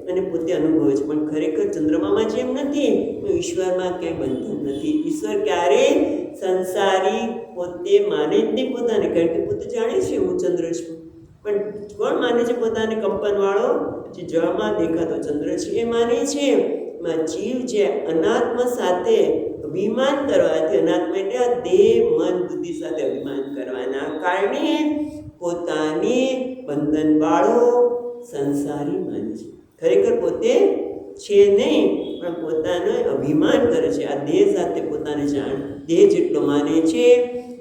અને પોતે અનુભવે છે. પણ ખરેખર ચંદ્રમામાં જેમ નથી, ઈશ્વરમાં ક્યાંય બંધન નથી. ઈશ્વર ક્યારેય સંસારી પોતે માને જ નહીં પોતાને, કારણ કે પોતે જાણે છે હું ચંદ્ર છું. પણ કોણ માને છે પોતાને? કંપનવાળો જે જળમાં દેખાતો ચંદ્ર છે એ માને છે. જીવ જે અનાત્મ સાથે અભિમાન કરવાથી, અનાત્મ એટલે આ દેહ મન બુદ્ધિ સાથે અભિમાન કરવાના કારણે પોતાને બંધનવાળો સંસારી માને છે. ખરેખર પોતે છે નહીં, પણ પોતાનો અભિમાન કરે છે. આ દેહ સાથે પોતાને દેહ જેટલો માને છે,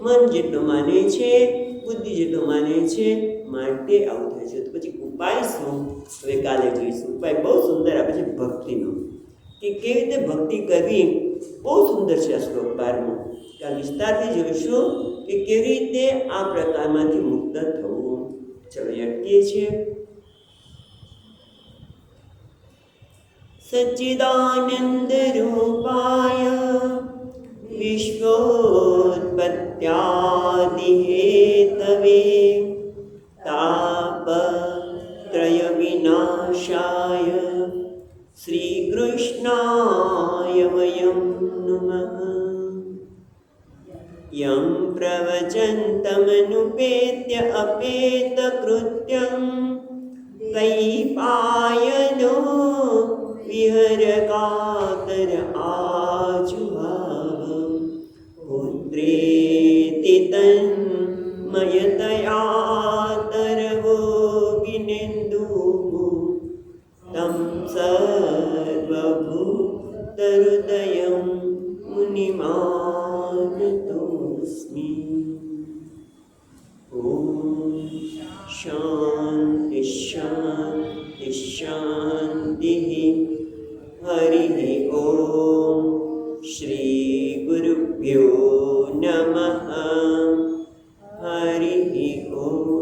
મન જેટલો માને છે, બુદ્ધિ જેટલો માને છે, માટે આવું થાય છે. તો પછી ઉપાય શું? હવે કાલે જોઈશું. ઉપાય બહુ સુંદર આપે છે ભક્તિનો, કે કેવી રીતે ભક્તિ કરવી. બહુ સુંદર છે આ શ્લોક 12મો. કાલ વિસ્તારથી જોઈશું કે કેવી રીતે આ પ્રકારમાંથી મુક્ત થવું. ચલો અટકીએ છીએ. સચ્ચિદાનંદ રૂપાય વિશ્વોત્પત્યાદિ હેતવે તાપત્રય વિનાશાય શ્રી કૃષ્ણાય વયમ નમઃ. યં પ્રવચन्तમનુપેત્ય અપેત કૃત્યં દ્વૈપાયનો વિહરકાતર આજુહાવ પુત્રેતિ તન્મયતયા तं सर्वभूतहृदयं मुनिमानतोऽस्मि. ॐ शान्ति शान्ति शान्तिः. हरिः ॐ श्रीगुरुभ्यो नमः. हरिः ॐ.